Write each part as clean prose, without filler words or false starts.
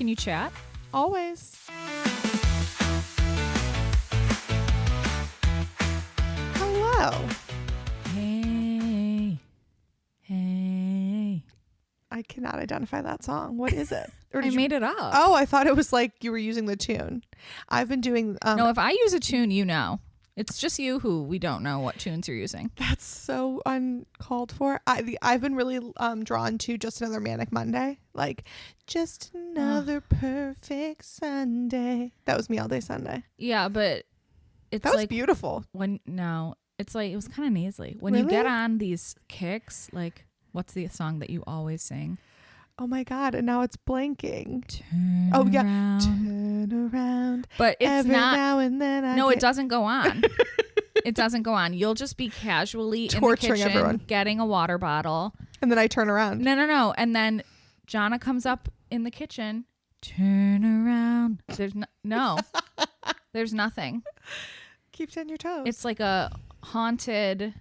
Can you chat? Always. Hello. Hey. I cannot identify that song. What is it? I made it up. Oh, I thought it was like you were using the tune. I've been doing... no, if I use a tune, you know. It's just you who we don't know what tunes you're using. That's so uncalled for. I've been really drawn to Just Another Manic Monday. Like, just another perfect Sunday. That was Me All Day Sunday. Yeah, but it's that was like beautiful. It's like it was kind of nasally. When Really? you get on these kicks, like what's the song that you always sing? Oh my God, and now it's blanking. Turn yeah. around. Turn around. But it's Every not. now and then It doesn't go on. It doesn't go on. You'll just be casually torturing in the kitchen, everyone, getting a water bottle. and then I turn around. No. And then Johnna comes up in the kitchen. Turn around. There's no. There's nothing. Keep on your toes. It's like a haunted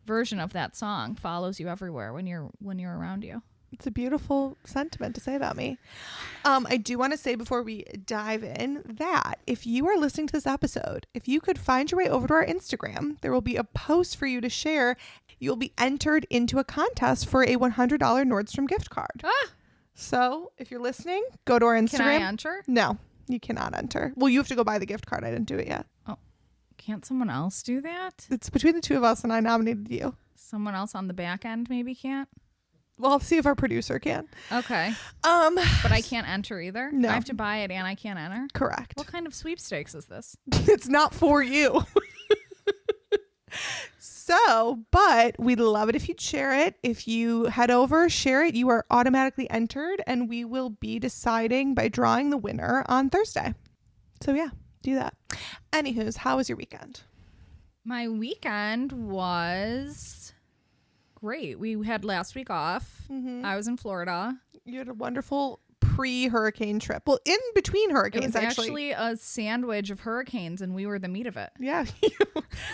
version of that song. Follows you everywhere when you're around you. It's a beautiful sentiment to say about me. I do want to say before we dive in that if you are listening to this episode, if you could find your way over to our Instagram, there will be a post for you to share. You'll be entered into a contest for a $100 Nordstrom gift card. So if you're listening, go to our Instagram. Can I enter? No, you cannot enter. Well, you have to go buy the gift card. I didn't do it yet. Oh, can't someone else do that? It's between the two of us, and I nominated you. Someone else on the back end maybe can't? Well, I'll see if our producer can. Okay. But I can't enter either? No. I have to buy it and I can't enter? Correct. What kind of sweepstakes is this? It's not for you. But we'd love it if you'd share it. If you head over, share it, you are automatically entered, and we will be deciding by drawing the winner on Thursday. So yeah, do that. Anywho's, how was your weekend? My weekend was great. We had last week off. Mm-hmm. I was in Florida. You had a wonderful pre-hurricane trip. Well, in between hurricanes, it was actually a sandwich of hurricanes, and we were the meat of it. Yeah,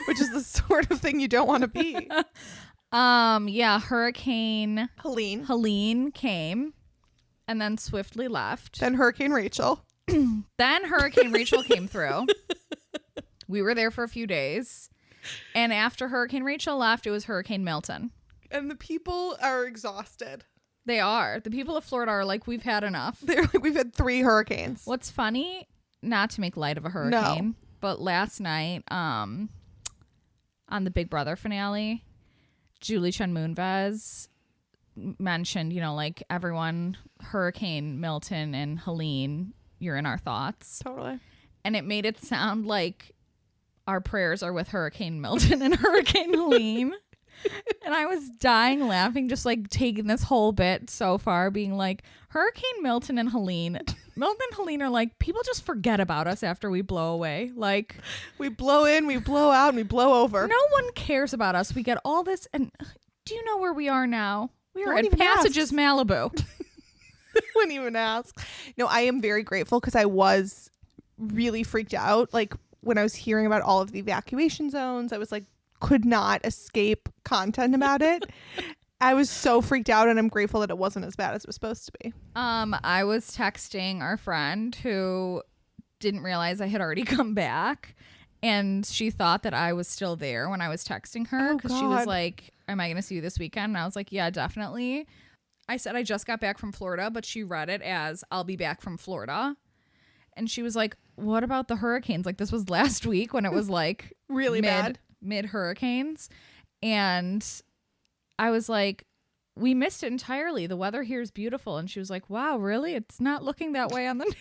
which is the sort of thing you don't want to be. Yeah, Hurricane Helene came, and then swiftly left. Then Hurricane Rachel. Then Hurricane Rachel came through. We were there for a few days, and after Hurricane Rachel left, it was Hurricane Milton. And the people are exhausted. They are. The people of Florida are like, we've had enough. They're like, we've had 3 hurricanes. What's funny, not to make light of a hurricane, but last night on the Big Brother finale, Julie Chen Moonves mentioned, like everyone, Hurricane Milton and Helene, you're in our thoughts. Totally. And it made it sound like our prayers are with Hurricane Milton and Hurricane Helene. And I was dying laughing, just like taking this whole bit so far, being like, Hurricane Milton and Helene are like, people just forget about us after we blow away. Like, we blow in, we blow out, and we blow over. No one cares about us. We get all this. And do you know where we are now? We are Don't at even Passages, Malibu. Wouldn't even ask. No, I am very grateful because I was really freaked out. Like when I was hearing about all of the evacuation zones, I was like, could not escape content about it. I was so freaked out, and I'm grateful that it wasn't as bad as it was supposed to be. I was texting our friend who didn't realize I had already come back, and she thought that I was still there when I was texting her because she was like, am I going to see you this weekend? And I was like, yeah, definitely. I said I just got back from Florida, but she read it as I'll be back from Florida. And she was like, what about the hurricanes? Like, this was last week when it was like really bad. Mid hurricanes. And I was like, we missed it entirely. The weather here is beautiful. And she was like, wow, really? It's not looking that way on the news.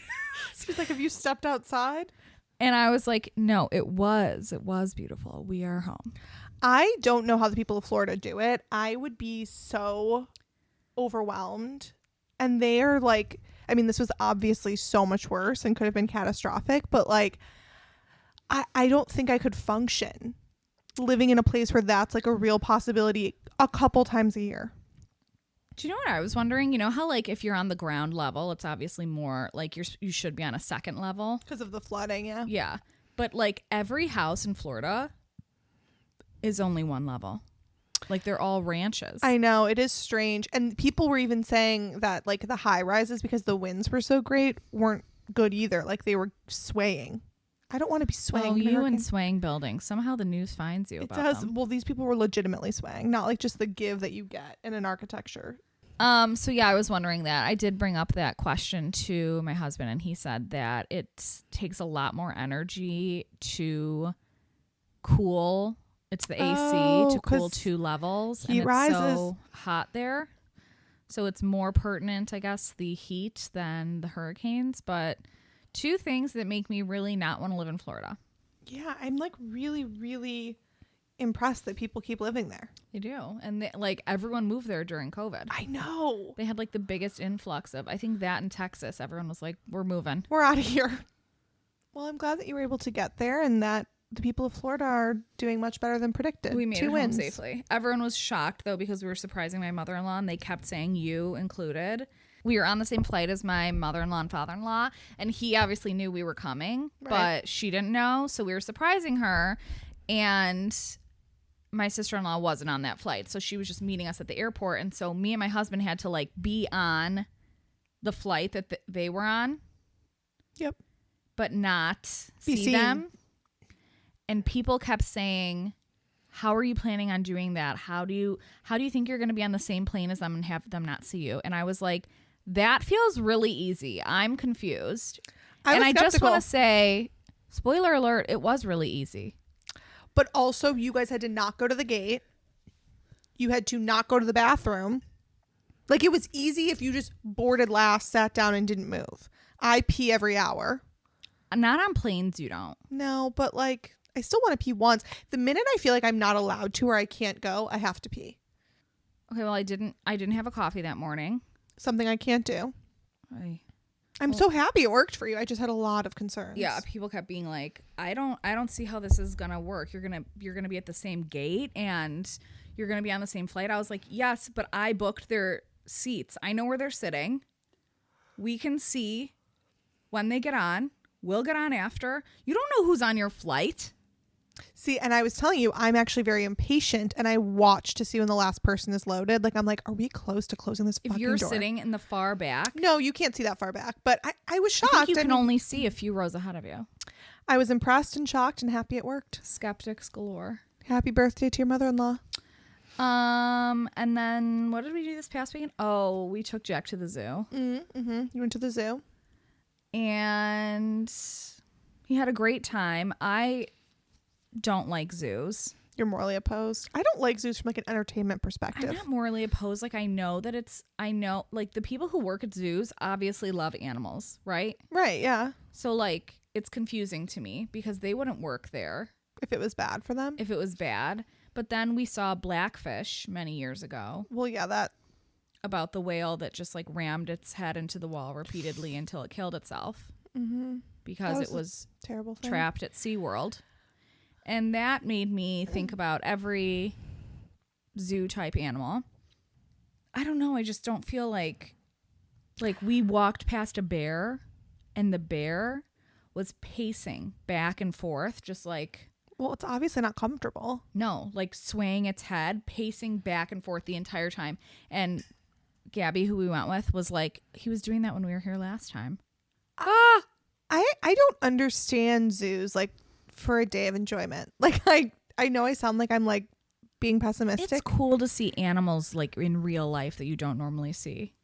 She's like, have you stepped outside? And I was like, no, it was beautiful. We are home. I don't know how the people of Florida do it. I would be so overwhelmed. And they are like, I mean, this was obviously so much worse and could have been catastrophic, but like, I don't think I could function living in a place where that's like a real possibility a couple times a year. Do you know what I was wondering? You know how like if you're on the ground level, it's obviously more like you should be on a second level because of the flooding. Yeah, but like every house in Florida is only one level. Like they're all ranches. I know, it is strange. And people were even saying that like the high rises, because the winds were so great, weren't good either. Like they were swaying. I don't want to be swaying. Oh, you and swaying buildings. Somehow the news finds you it about does. them. Well, these people were legitimately swaying, not like just the give that you get in an architecture. So yeah, I was wondering that. I did bring up that question to my husband, and he said that it takes a lot more energy to cool. It's the AC to cool 2 levels, and it's so hot there. So it's more pertinent, I guess, the heat than the hurricanes. But 2 things that make me really not want to live in Florida. Yeah, I'm like really, really impressed that people keep living there. They do. And like everyone moved there during COVID. I know. They had like the biggest influx of, I think that in Texas, everyone was like, we're moving. We're out of here. Well, I'm glad that you were able to get there and that the people of Florida are doing much better than predicted. We made it home safely. Everyone was shocked though, because we were surprising my mother-in-law and they kept saying you included. We were on the same flight as my mother-in-law and father-in-law, and he obviously knew we were coming, but she didn't know. So we were surprising her, and my sister-in-law wasn't on that flight. So she was just meeting us at the airport. And so me and my husband had to like be on the flight that they were on. Yep. But not see them. And people kept saying, how are you planning on doing that? How do you think you're going to be on the same plane as them and have them not see you? And I was like, that feels really easy. I'm confused. I just want to say, spoiler alert, it was really easy. But also, you guys had to not go to the gate. You had to not go to the bathroom. Like, it was easy if you just boarded last, sat down, and didn't move. I pee every hour. Not on planes, you don't. No, but like, I still want to pee once. The minute I feel like I'm not allowed to or I can't go, I have to pee. Okay, well, I didn't have a coffee that morning. Something I can't do. I'm so happy it worked for you. I just had a lot of concerns. Yeah, people kept being like, I don't see how this is gonna work. You're gonna be at the same gate and you're gonna be on the same flight. I was like, yes, but I booked their seats. I know where they're sitting. We can see when they get on. We'll get on after. You don't know who's on your flight. See, and I was telling you, I'm actually very impatient, and I watch to see when the last person is loaded. Like, I'm like, are we close to closing this fucking door? If you're sitting in the far back. No, you can't see that far back. But I was shocked. I think you can only see a few rows ahead of you. I was impressed and shocked and happy it worked. Skeptics galore. Happy birthday to your mother-in-law. And then what did we do this past weekend? Oh, we took Jack to the zoo. Mm-hmm. You went to the zoo? And he had a great time. I don't like zoos. You're morally opposed? I don't like zoos from like an entertainment perspective. I'm not morally opposed. Like, I know like the people who work at zoos obviously love animals, right? Right, yeah. So like, it's confusing to me because they wouldn't work there. If it was bad for them? If it was bad. But then we saw Blackfish many years ago. Well, yeah, that. About the whale that just like rammed its head into the wall repeatedly until it killed itself. Mm-hmm. Because it was terrible thing. Trapped at SeaWorld. And that made me think about every zoo type animal. I don't know. I just don't feel like we walked past a bear and the bear was pacing back and forth, just like. Well, it's obviously not comfortable. No, like swaying its head, pacing back and forth the entire time. And Gabby, who we went with, was like, he was doing that when we were here last time. I don't understand zoos like for a day of enjoyment. Like I know I sound like I'm like being pessimistic. It's cool to see animals like in real life that you don't normally see.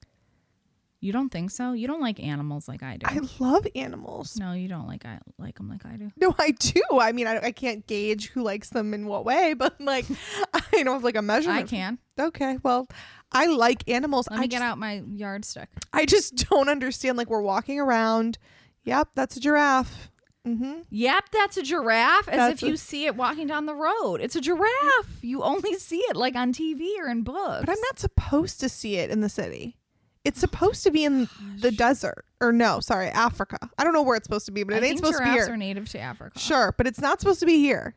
You don't think so? You don't like animals like I do. I love animals. No, you don't like them like I do. No, I do. I mean, I can't gauge who likes them in what way, but like I don't have like a measurement. I can. Okay, well, I like animals. Let me get out my yardstick. I just don't understand. Like, we're walking around. Yep, that's a giraffe. Mm-hmm. Yep, that's a giraffe. If you see it walking down the road. It's a giraffe. You only see it like on TV or in books. But I'm not supposed to see it in the city. It's supposed to be in the desert. Or no, sorry, Africa. I don't know where it's supposed to be, but it ain't supposed to be here. Giraffes are native to Africa. Sure, but it's not supposed to be here.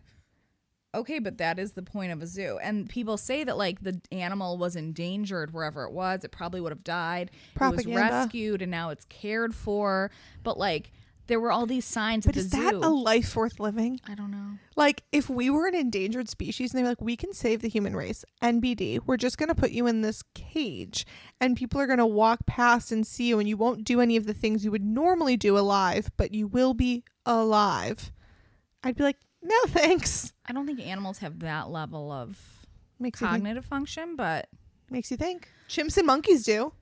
Okay, but that is the point of a zoo. And people say that like the animal was endangered wherever it was. It probably would have died. Propaganda. It was rescued and now it's cared for. But like there were all these signs But at the is zoo. that a life worth living? I don't know. Like, if we were an endangered species and they were like, we can save the human race, NBD, we're just going to put you in this cage and people are going to walk past and see you and you won't do any of the things you would normally do alive, but you will be alive. I'd be like, no, thanks. I don't think animals have that level of Makes cognitive function, but Makes you think. Chimps and monkeys do.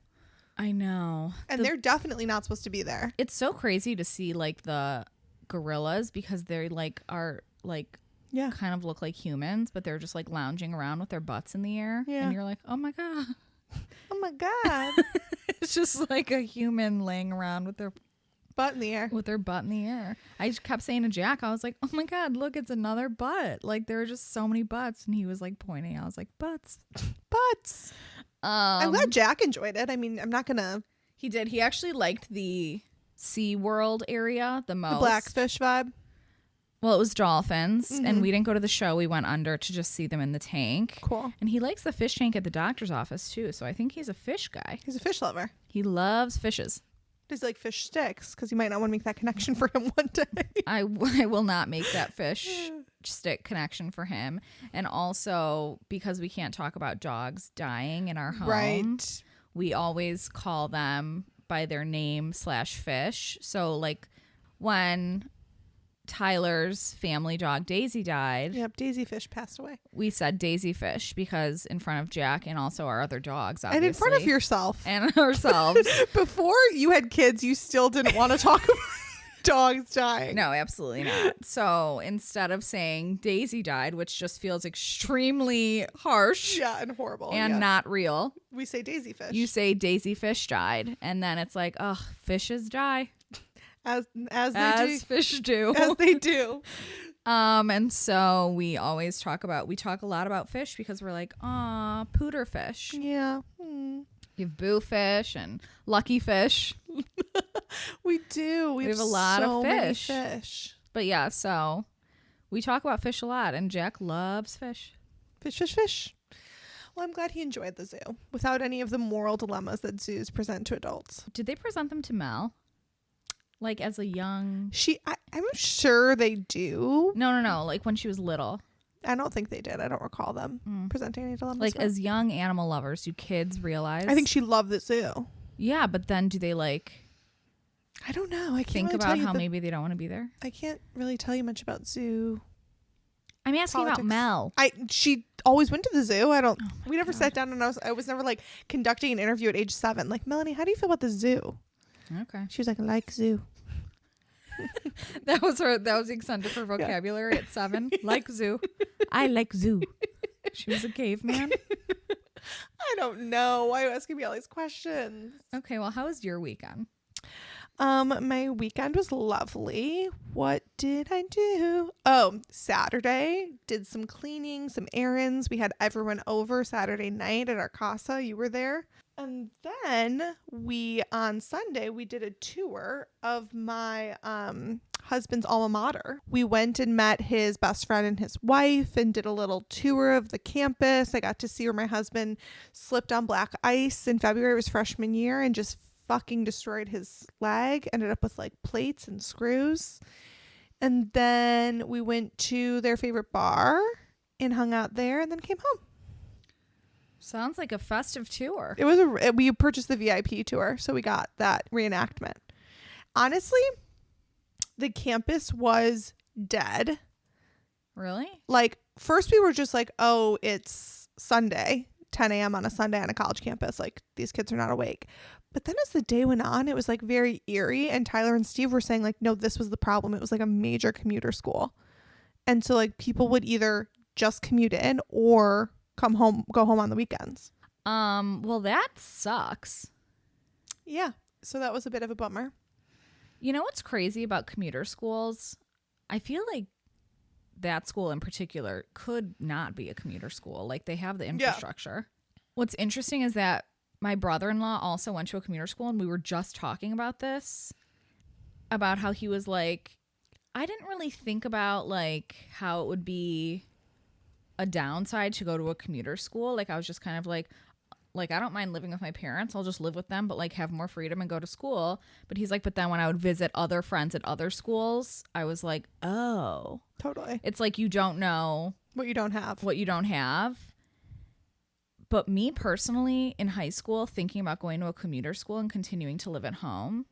I know. And they're definitely not supposed to be there. It's so crazy to see like the gorillas because they like are like kind of look like humans, but they're just like lounging around with their butts in the air. Yeah. And you're like, oh my God. Oh my God. It's just like a human laying around with their butt in the air. With their butt in the air. I just kept saying to Jack, I was like, oh my God, look, it's another butt. Like there are just so many butts. And he was like pointing. I was like, butts. Butts. I'm glad Jack enjoyed it. I mean, I'm not gonna. He did. He actually liked the Sea World area the most. The blackfish vibe. Well, it was dolphins, and we didn't go to the show. We went under to just see them in the tank. Cool. And he likes the fish tank at the doctor's office too. So I think he's a fish guy. He's a fish lover. He loves fishes. Does he like fish sticks? Because you might not want to make that connection for him one day. I will not make that fish stick connection for him. And also because we can't talk about dogs dying in our home, right? We always call them by their name /fish. So like when Tyler's family dog Daisy died. Yep, Daisy Fish passed away. We said Daisy Fish because in front of Jack and also our other dogs, obviously. And in front of yourself. And ourselves. Before you had kids, you still didn't want to talk about dogs dying. No, absolutely not. So instead of saying Daisy died, which just feels extremely harsh. Yeah, and horrible. And not real. We say Daisy Fish. You say Daisy Fish died. And then it's like, oh, fishes die. As fish do. As they do. And so we talk a lot about fish because we're like, aw, pooter fish. Yeah. You have boo fish and lucky fish. We do. We have a lot so of many fish. fish. But yeah, so we talk about fish a lot and Jack loves fish. Fish. Well, I'm glad he enjoyed the zoo without any of the moral dilemmas that zoos present to adults. Did they present them to Mel? Like as a young... I'm sure they do. No. Like when she was little. I don't think they did. I don't recall them presenting any dilemmas. Like as young animal lovers, do kids realize? I think she loved the zoo. Yeah, but then do they like... I don't know. I can't think really about tell you how maybe they don't want to be there? I can't really tell you much about zoo. I'm asking politics. about Mel. She always went to the zoo. We never God. sat down and I was never like conducting an interview at age 7. Like, Melanie, how do you feel about the zoo? Okay. She was like, I like zoo. That was the extent of her vocabulary at 7. Like zoo. I like zoo. She was a caveman. I don't know. Why are you asking me all these questions? Okay, well, how was your weekend? My weekend was lovely. What did I do? Oh, Saturday, did some cleaning, some errands. We had everyone over Saturday night at our casa. You were there. And then on Sunday, we did a tour of my husband's alma mater. We went and met his best friend and his wife and did a little tour of the campus. I got to see where my husband slipped on black ice in February of his freshman year and just fucking destroyed his leg. Ended up with like plates and screws. And then we went to their favorite bar and hung out there and then came home. Sounds like a festive tour. It was we purchased the VIP tour, so we got that reenactment. Honestly, the campus was dead. Really? Like, first we were just like, oh, it's Sunday, 10 a.m. on a Sunday on a college campus. Like, these kids are not awake. But then as the day went on, it was like very eerie. And Tyler and Steve were saying like, no, this was the problem. It was like a major commuter school. And so like people would either just commute in or go home on the weekends. Well, that sucks. Yeah. So that was a bit of a bummer. You know what's crazy about commuter schools? I feel like that school in particular could not be a commuter school. Like they have the infrastructure. Yeah. What's interesting is that my brother-in-law also went to a commuter school and we were just talking about this, about how he was like, I didn't really think about like how it would be a downside to go to a commuter school. Like I was just kind of like, like, I don't mind living with my parents. I'll just live with them, but like have more freedom and go to school. But he's like, but then when I would visit other friends at other schools, I was like, oh, Totally. it's like you don't know What you don't have. what you don't have. But me personally, in high school, thinking about going to a commuter school and continuing to live at home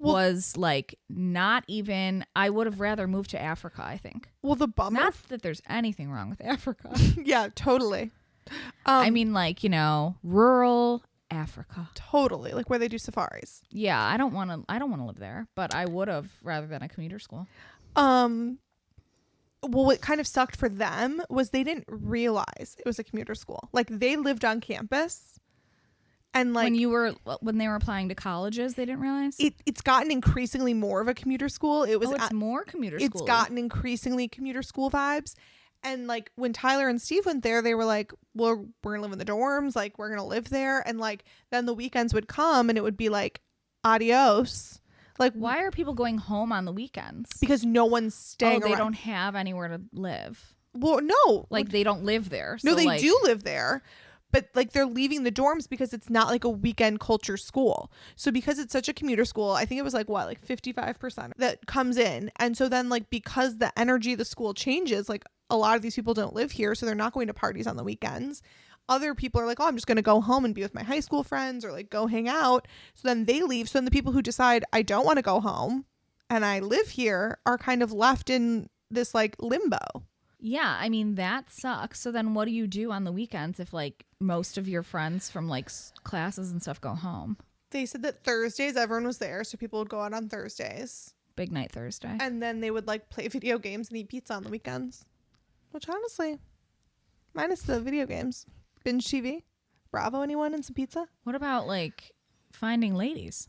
was like not even, I would have rather moved to Africa, I think. Well, the bummer. Not that there's anything wrong with Africa. Yeah, totally. I mean, like, you know, rural Africa. Totally. Like where they do safaris. Yeah, I don't want to live there, but I would have rather than a commuter school. Well, what kind of sucked for them was they didn't realize it was a commuter school. Like they lived on campus, and like when they were applying to colleges, they didn't realize it's gotten increasingly more of a commuter school. It's more commuter school. It's gotten increasingly commuter school vibes. And like when Tyler and Steve went there, they were like, well, we're gonna live in the dorms, like we're gonna live there. And like then the weekends would come and it would be like adios. Like, why are people going home on the weekends? Because no one's staying they around. don't have anywhere to live. Well, no. Like they don't live there. No, so they like, do live there. But like they're leaving the dorms because it's not like a weekend culture school. So because it's such a commuter school, I think it was like what, like 55% that comes in. And so then like because the energy of the school changes, like a lot of these people don't live here, so they're not going to parties on the weekends. Other people are like, oh, I'm just going to go home and be with my high school friends or like go hang out. So then they leave. So then the people who decide I don't want to go home and I live here are kind of left in this like limbo. Yeah, I mean, that sucks. So then what do you do on the weekends if like most of your friends from like classes and stuff go home? They said that Thursdays everyone was there, so people would go out on Thursdays. Big night Thursday. And then they would like play video games and eat pizza on the weekends. Which honestly, minus the video games. Binge TV? Bravo, anyone, and some pizza? What about like finding ladies?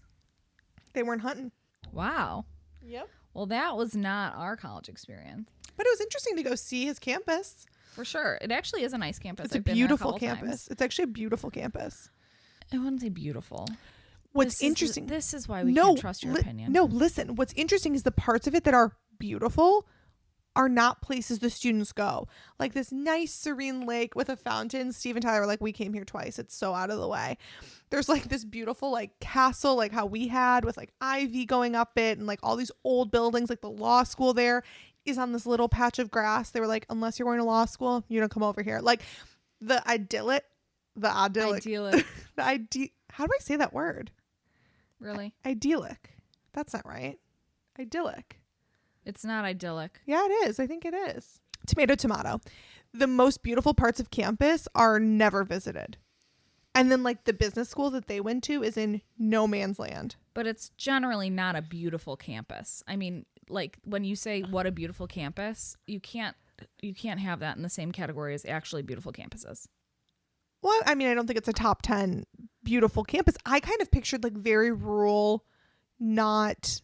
They weren't hunting. Wow. Yep. Well, that was not our college experience. But it was interesting to go see his campus. For sure. It actually is a nice campus. It's a beautiful campus. It's actually a beautiful campus. I wouldn't say beautiful. What's interesting. This is why we can't trust your opinion. No, listen. What's interesting is the parts of it that are beautiful are not places the students go. Like this nice serene lake with a fountain. Steve and Tyler were like, we came here twice. It's so out of the way. There's like this beautiful like castle, like how we had with like ivy going up it and like all these old buildings, like the law school there is on this little patch of grass. They were like, unless you're going to law school, you don't come over here. Like the idyllic. How do I say that word? Really? Idyllic. That's not right. Idyllic. It's not idyllic. Yeah, it is. I think it is. Tomato. The most beautiful parts of campus are never visited. And then like the business school that they went to is in no man's land. But it's generally not a beautiful campus. I mean, like when you say what a beautiful campus, you can't have that in the same category as actually beautiful campuses. Well, I mean, I don't think it's a top 10 beautiful campus. I kind of pictured like very rural, not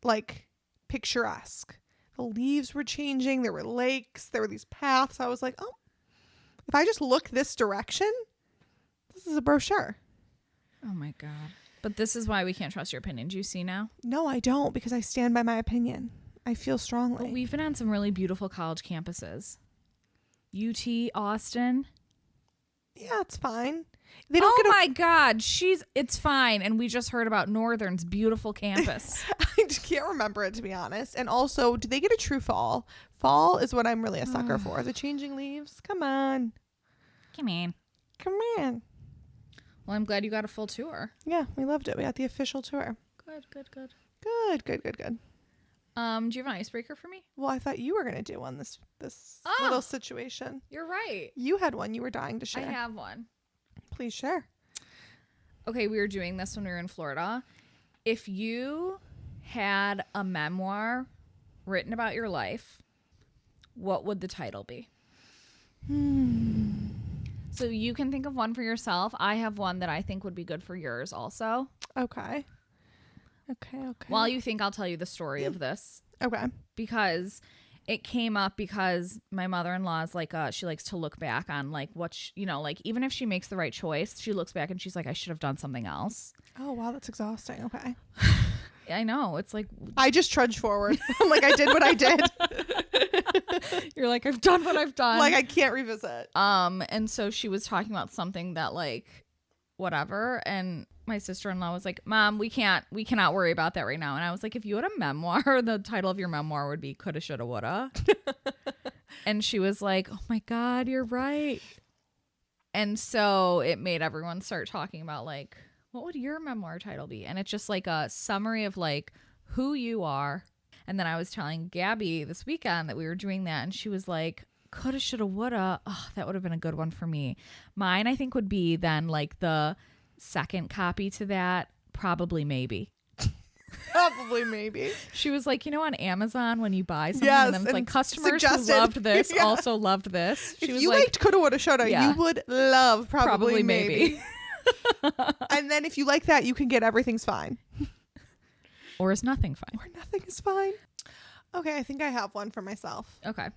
like picturesque. The leaves were changing. There were lakes. There were these paths. I was like, oh, if I just look this direction, this is a brochure. Oh my God. But this is why we can't trust your opinion. Do you see now? No, I don't, because I stand by my opinion. I feel strongly. But we've been on some really beautiful college campuses. UT Austin. Yeah, it's fine. They don't my God, it's fine. And we just heard about Northern's beautiful campus. I can't remember it, to be honest. And also, do they get a true fall? Fall is what I'm really a sucker for. The changing leaves. Come on. Come on. Well, I'm glad you got a full tour. Yeah, we loved it. We got the official tour. Good. Good. Do you have an icebreaker for me? Well, I thought you were going to do one this little situation. You're right. You had one you were dying to share. I have one. Please share. Okay, we were doing this when we were in Florida. If you had a memoir written about your life, what would the title be? So you can think of one for yourself. I have one that I think would be good for yours also. Okay. While you think, I'll tell you the story of this. Okay. Because it came up because my mother-in-law is like, she likes to look back on like what, like even if she makes the right choice, she looks back and she's like, I should have done something else. Oh, wow. That's exhausting. Okay. I know. It's like, I just trudged forward. I'm like, I did what I did. You're like, I've done what I've done. Like, I can't revisit. And so she was talking about something that like, whatever. And my sister-in-law was like, Mom, we cannot worry about that right now. And I was like, if you had a memoir, the title of your memoir would be Coulda, Shoulda, Woulda. And she was like, oh my God, you're right. And so it made everyone start talking about like, what would your memoir title be? And it's just like a summary of like who you are. And then I was telling Gabby this weekend that we were doing that. And she was like, coulda, shoulda, woulda. Oh, that would have been a good one for me. Mine, I think, would be then like the second copy to that. Probably maybe. Probably maybe. She was like, on Amazon when you buy something, Yes, and then it's and like customers who suggested. loved this Yeah. also loved this. She If was you like, liked coulda, woulda, shoulda, Yeah. you would love probably maybe. And then if you like that, you can get Everything's Fine. Or is nothing fine? Or Nothing is Fine. Okay, I think I have one for myself. Okay.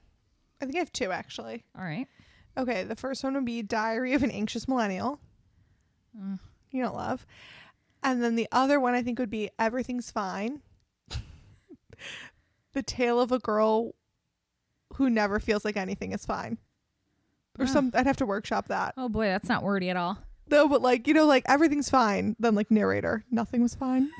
I think I have two, actually. All right. Okay, the first one would be Diary of an Anxious Millennial. You don't love. And then the other one I think would be Everything's Fine. The tale of a girl who never feels like anything is fine. Or I'd have to workshop that. Oh boy, that's not wordy at all. Though, but like, like everything's fine. Then like narrator, nothing was fine.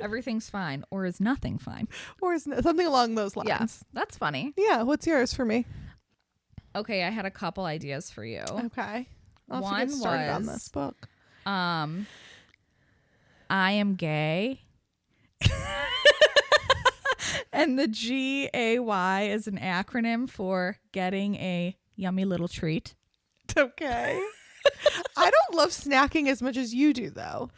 Everything's fine, or is nothing fine? Or is something along those lines. Yeah, that's funny. Yeah, what's yours for me? Okay, I had a couple ideas for you. Okay. I'll have to One get started on was, this book. I am gay. And the G.A.Y. is an acronym for getting a yummy little treat. Okay. I don't love snacking as much as you do, though.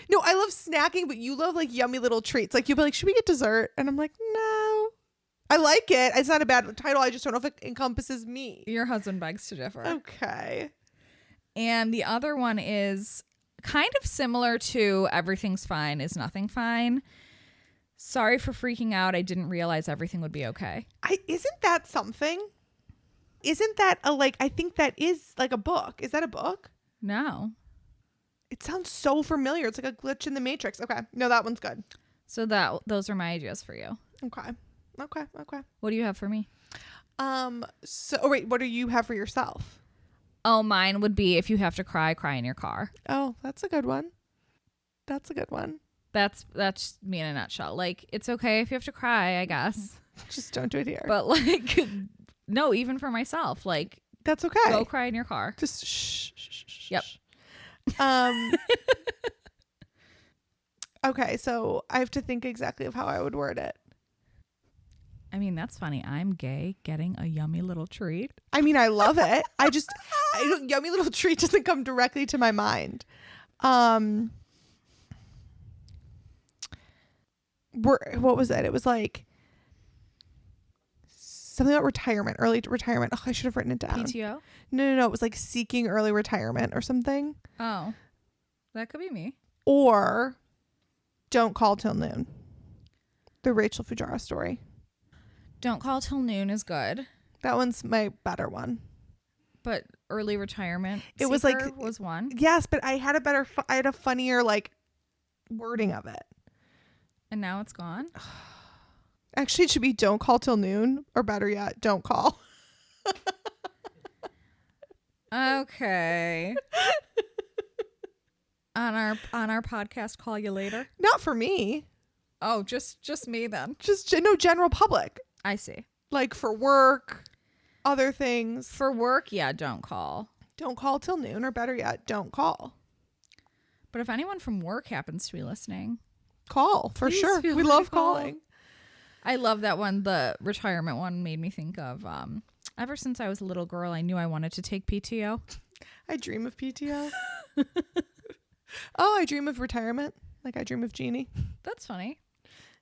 No, I love snacking, but you love like yummy little treats. Like you'll be like, should we get dessert? And I'm like, no. I like it. It's not a bad title. I just don't know if it encompasses me. Your husband begs to differ. Okay. And the other one is kind of similar to Everything's Fine is Nothing Fine. Sorry for freaking out. I didn't realize everything would be okay. Isn't that something? Isn't that I think that is like a book. Is that a book? No. It sounds so familiar. It's like a glitch in the Matrix. Okay. No, that one's good. So those are my ideas for you. Okay. What do you have for me? Wait, what do you have for yourself? Oh, mine would be if you have to cry in your car. Oh, that's a good one. That's me in a nutshell. Like, it's okay if you have to cry, I guess. Just don't do it here. But like, no, even for myself, like, that's okay. go cry in your car. Just shh. Yep. Okay, so I have to think exactly of how I would word it. I mean, that's funny. I'm gay, getting a yummy little treat. I mean, I love it. Yummy little treat doesn't come directly to my mind. What was it? It was like something about retirement, early retirement. Oh, I should have written it down. PTO? No. It was like seeking early retirement or something. Oh, that could be me. Or Don't Call Till Noon. The Rachel Fujara story. Don't Call Till Noon is good. That one's my better one. But early retirement. It was like was one. Yes, but I had a funnier like wording of it. And now it's gone. Actually, it should be Don't Call Till Noon, or better yet, Don't Call. Okay. on our podcast, Call You Later. Not for me. Oh, just me then. Just general public. I see. Like for work, other things. For work, yeah, don't call. Don't call till noon, or better yet, don't call. But if anyone from work happens to be listening, call for please sure. feel We free love to call. calling. I love that one. The retirement one made me think of ever since I was a little girl, I knew I wanted to take PTO. I dream of PTO. Oh, I dream of retirement. Like I dream of Jeannie. That's funny.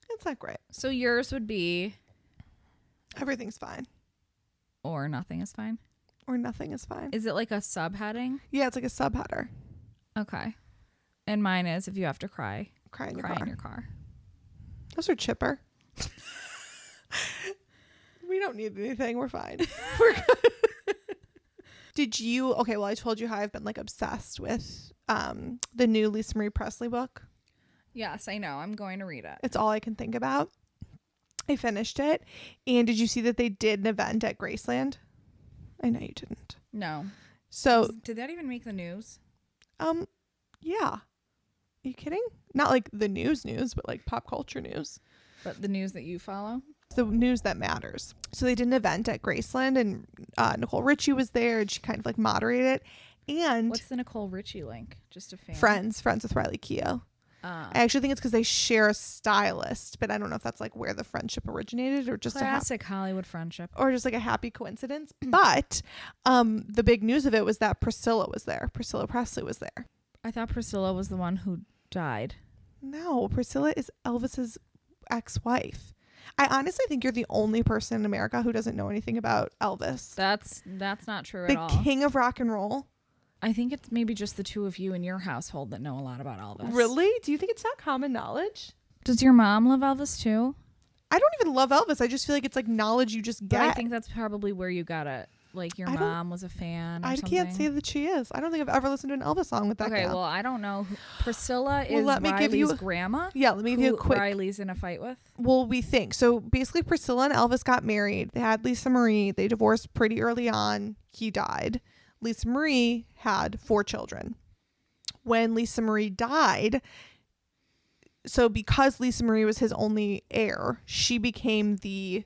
It's not great. So yours would be Everything's fine. or nothing is fine. Or nothing is fine. Is it like a subheading? Yeah, it's like a subheader. Okay. And mine is if you have to cry Cry in in your car. Those are chipper. We don't need anything. We're fine. We're good. Did you? Okay, well, I told you how I've been like obsessed with the new Lisa Marie Presley book. Yes, I know. I'm going to read it. It's all I can think about. I finished it. And did you see that they did an event at Graceland? I know you didn't. No. So did that even make the news? Yeah. Are you kidding? Not like the news, but like pop culture news. But the news that you follow? The news that matters. So they did an event at Graceland, and Nicole Richie was there, and she kind of like moderated it. And what's the Nicole Richie link? Just a fan. Friends with Riley Keough. I actually think it's because they share a stylist, but I don't know if that's like where the friendship originated or just classic Hollywood friendship, or just like a happy coincidence. But the big news of it was that Priscilla was there. Priscilla Presley was there. I thought Priscilla was the one who died. No, Priscilla is Elvis's ex-wife. I honestly think you're the only person in America who doesn't know anything about Elvis. That's not true at all. The king of rock and roll. I think it's maybe just the two of you in your household that know a lot about Elvis. Really? Do you think it's not common knowledge? Does your mom love Elvis too? I don't even love Elvis. I just feel like it's like knowledge you just get. But I think that's probably where you got it. Like your mom was a fan or something. Can't say that she is. I don't think I've ever listened to an Elvis song with that Okay, gal. well, I don't know. Priscilla is Riley's grandma. Yeah, let me give you a quick. Riley's in a fight with. Well, we think. So basically Priscilla and Elvis got married. They had Lisa Marie. They divorced pretty early on. He died. Lisa Marie had 4 children. When Lisa Marie died, so because Lisa Marie was his only heir, she became the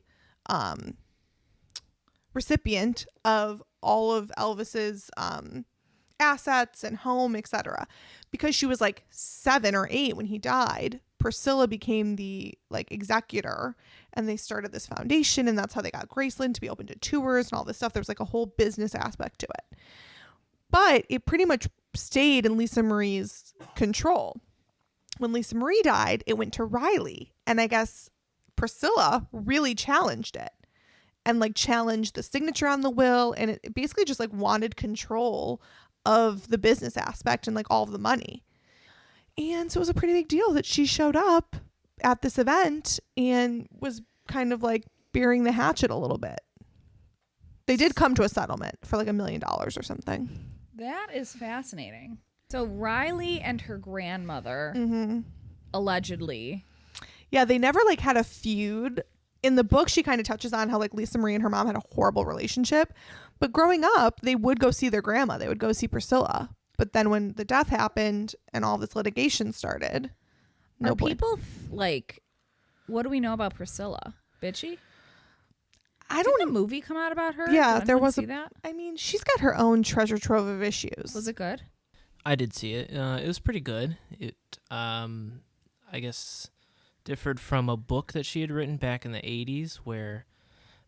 recipient of all of Elvis's assets and home, etc. Because she was like 7 or 8 when he died, Priscilla became the like executor, and they started this foundation, and that's how they got Graceland to be open to tours and all this stuff. There was like a whole business aspect to it, but it pretty much stayed in Lisa Marie's control. When Lisa Marie died, it went to Riley, and I guess Priscilla really challenged it and like challenged the signature on the will, and it basically just like wanted control of the business aspect and like all of the money. And so it was a pretty big deal that she showed up at this event and was kind of like bearing the hatchet a little bit. They did come to a settlement for like $1 million or something. That is fascinating. So Riley and her grandmother allegedly. Yeah, they never like had a feud. In the book, she kind of touches on how like Lisa Marie and her mom had a horrible relationship. But growing up, they would go see their grandma. They would go see Priscilla. But then when the death happened and all this litigation started, people like, what do we know about Priscilla? Bitchy? Didn't a movie come out about her? Yeah, there was that. I mean, she's got her own treasure trove of issues. Was it good? I did see it. It was pretty good. It, I guess, differed from a book that she had written back in the 80s where,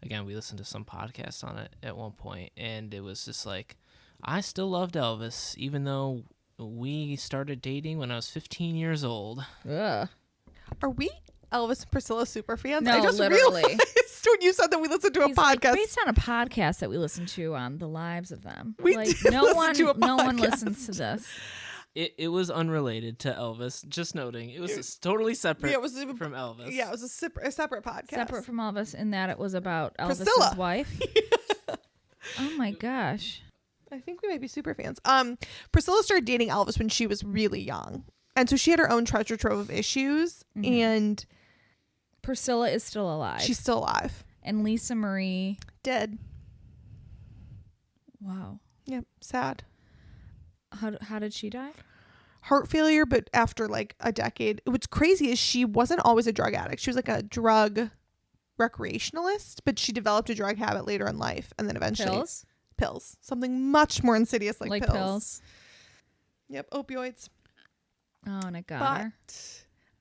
again, we listened to some podcasts on it at one point, and it was just like, I still loved Elvis, even though we started dating when I was 15 years old. Ugh. Are we Elvis and Priscilla super fans? No, I just literally. realized when you said that we listened to a podcast. Like, based on a podcast that we listened to on the lives of them. We like, did no one podcast. listens to this. It was unrelated to Elvis. Just noting, it was totally separate from Elvis. Yeah, it was a separate podcast. Separate from Elvis in that it was about Elvis's Priscilla. wife. Oh my gosh. I think we might be super fans. Priscilla started dating Elvis when she was really young. And so she had her own treasure trove of issues. And Priscilla is still alive. she's still alive. And Lisa Marie. Dead. Wow. Yep. Sad. How did she die? Heart failure, but after like a decade. What's crazy is she wasn't always a drug addict. She was like a drug recreationalist, but she developed a drug habit later in life. And then eventually. Pills. Something much more insidious like pills. Yep. Opioids. Oh, and it got her.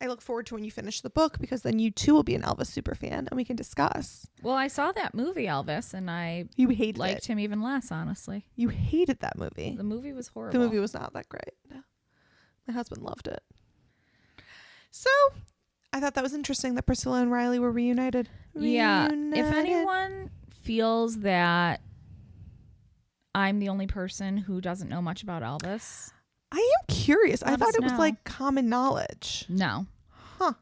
I look forward to when you finish the book, because then you too will be an Elvis super fan and we can discuss. Well, I saw that movie Elvis and I liked him even less, honestly. You hated that movie. The movie was horrible. The movie was not that great. No. My husband loved it. So I thought that was interesting that Priscilla and Riley were reunited. Yeah. If anyone feels that I'm the only person who doesn't know much about Elvis, I am curious. I thought it was know. like common knowledge. No. Huh.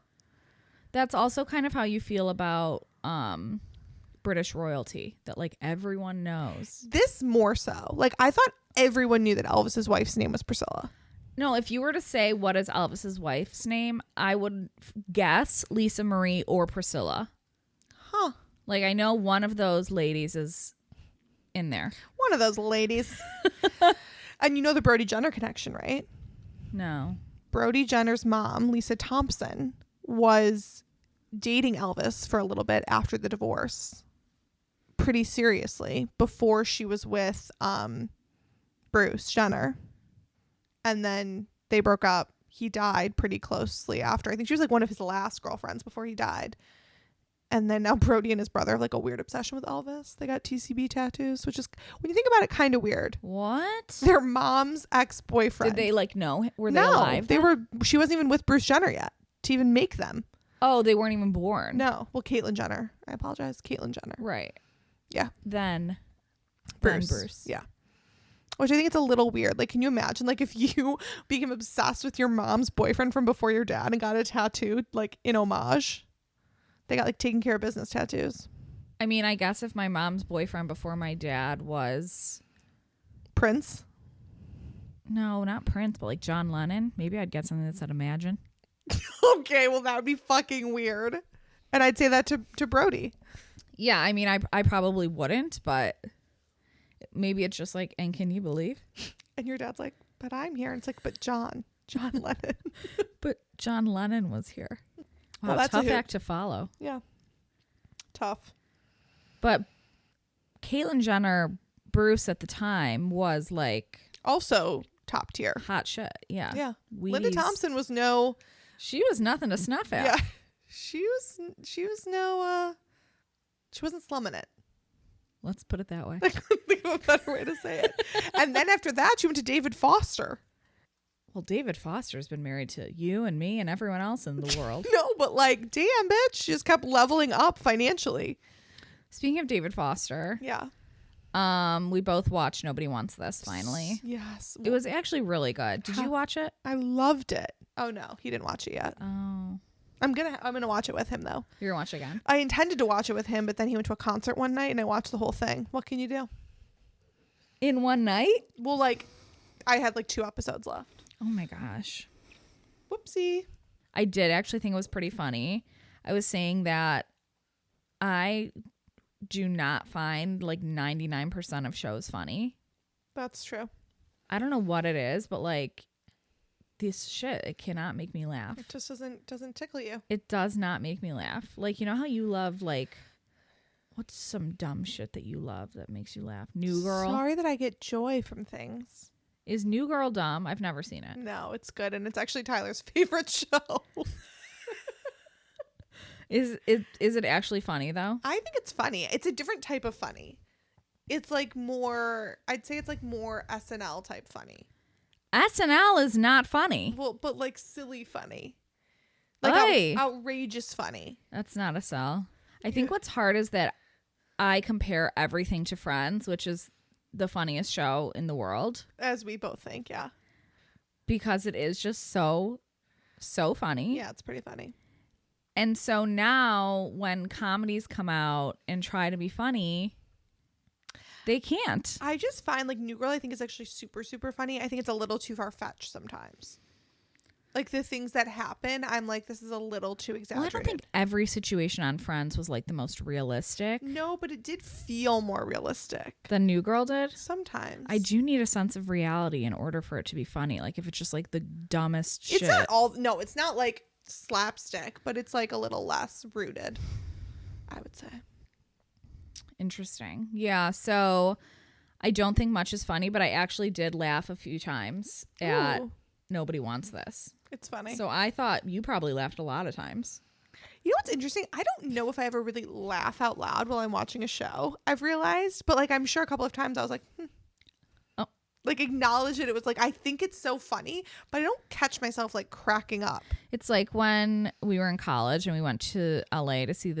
That's also kind of how you feel about British royalty, that like everyone knows. This more so. Like I thought everyone knew that Elvis's wife's name was Priscilla. No, if you were to say what is Elvis's wife's name, I would guess Lisa Marie or Priscilla. Like, I know one of those ladies is in there. One of those ladies. And you know the Brody Jenner connection, right? No. Brody Jenner's mom, Lisa Thompson, was dating Elvis for a little bit after the divorce. Pretty seriously. Before she was with Bruce Jenner. And then they broke up. He died pretty closely after. I think she was like one of his last girlfriends before he died. And then now Brody and his brother have like a weird obsession with Elvis. They got TCB tattoos, which is, when you think about it, kind of weird. What? Their mom's ex-boyfriend. Did they like know? Were they alive? They were. She wasn't even with Bruce Jenner yet to even make them. Oh, they weren't even born. No. Well, Caitlyn Jenner. I apologize. Caitlyn Jenner. Right. Yeah. Then Bruce. Yeah. Which I think it's a little weird. Like, can you imagine, like, if you became obsessed with your mom's boyfriend from before your dad and got a tattoo, like, in homage? They got, like, taking care of business tattoos. I mean, I guess if my mom's boyfriend before my dad was... Prince? No, not Prince, but like John Lennon. Maybe I'd get something that said Imagine. Okay, well, that would be fucking weird. And I'd say that to Brody. Yeah, I mean, I probably wouldn't, but maybe it's just like, and can you believe? And your dad's like, but I'm here. And it's like, but John Lennon. But John Lennon was here. Wow, Well, that's tough a hoot. act to follow. Yeah. Tough. But Caitlyn Jenner, Bruce at the time was like Also top tier. hot shit. Yeah. Yeah. Wheeze. Linda Thompson was no... She was nothing to snuff at. Yeah. She was no... She wasn't slumming it. Let's put it that way. I couldn't think of a better way to say it. And then after that, she went to David Foster. Well, David Foster's been married to you and me and everyone else in the world. No, but like, damn, bitch. She just kept leveling up financially. Speaking of David Foster, Yeah. we both watched Nobody Wants This finally. Yes. It was actually really good. Did you watch it? I loved it. Oh, no. He didn't watch it yet. Oh. I'm gonna watch it with him, though. You're going to watch it again? I intended to watch it with him, but then he went to a concert one night, and I watched the whole thing. What can you do? In one night? Well, like, I had like 2 episodes left. Oh my gosh. Whoopsie. I did actually think it was pretty funny. I was saying that I do not find like 99% of shows funny. That's true. I don't know what it is, but like this shit, it cannot make me laugh. It just doesn't tickle you. It does not make me laugh. Like, you know how you love like, what's some dumb shit that you love that makes you laugh? New Girl. Sorry that I get joy from things. Is New Girl dumb? I've never seen it. No, it's good, and it's actually Tyler's favorite show. Is it actually funny though? I think it's funny. It's a different type of funny. It's like more, I'd say it's like more SNL type funny. SNL is not funny. Well, but like silly funny. Like Oy. outrageous funny. That's not a sell. I think what's hard is that I compare everything to Friends, which is the funniest show in the world. As we both think, yeah. Because it is just so funny. Yeah, it's pretty funny. And so now when comedies come out and try to be funny, they can't. I just find like New Girl, I think is actually super, super funny. I think it's a little too far-fetched sometimes. Like the things that happen, I'm like, this is a little too exaggerated. Well, I don't think every situation on Friends was like the most realistic. No, but it did feel more realistic. The New Girl did? Sometimes. I do need a sense of reality in order for it to be funny. Like if it's just like the dumbest shit. It's not all, no, it's not like slapstick, but it's like a little less rooted, I would say. Interesting. Yeah, so I don't think much is funny, but I actually did laugh a few times at Ooh. Nobody Wants This. It's funny. So I thought you probably laughed a lot of times. You know what's interesting? I don't know if I ever really laugh out loud while I'm watching a show, I've realized, but like I'm sure a couple of times I was like, Oh. Like acknowledge it. It was like, I think it's so funny, but I don't catch myself like cracking up. It's like when we were in college and we went to LA to see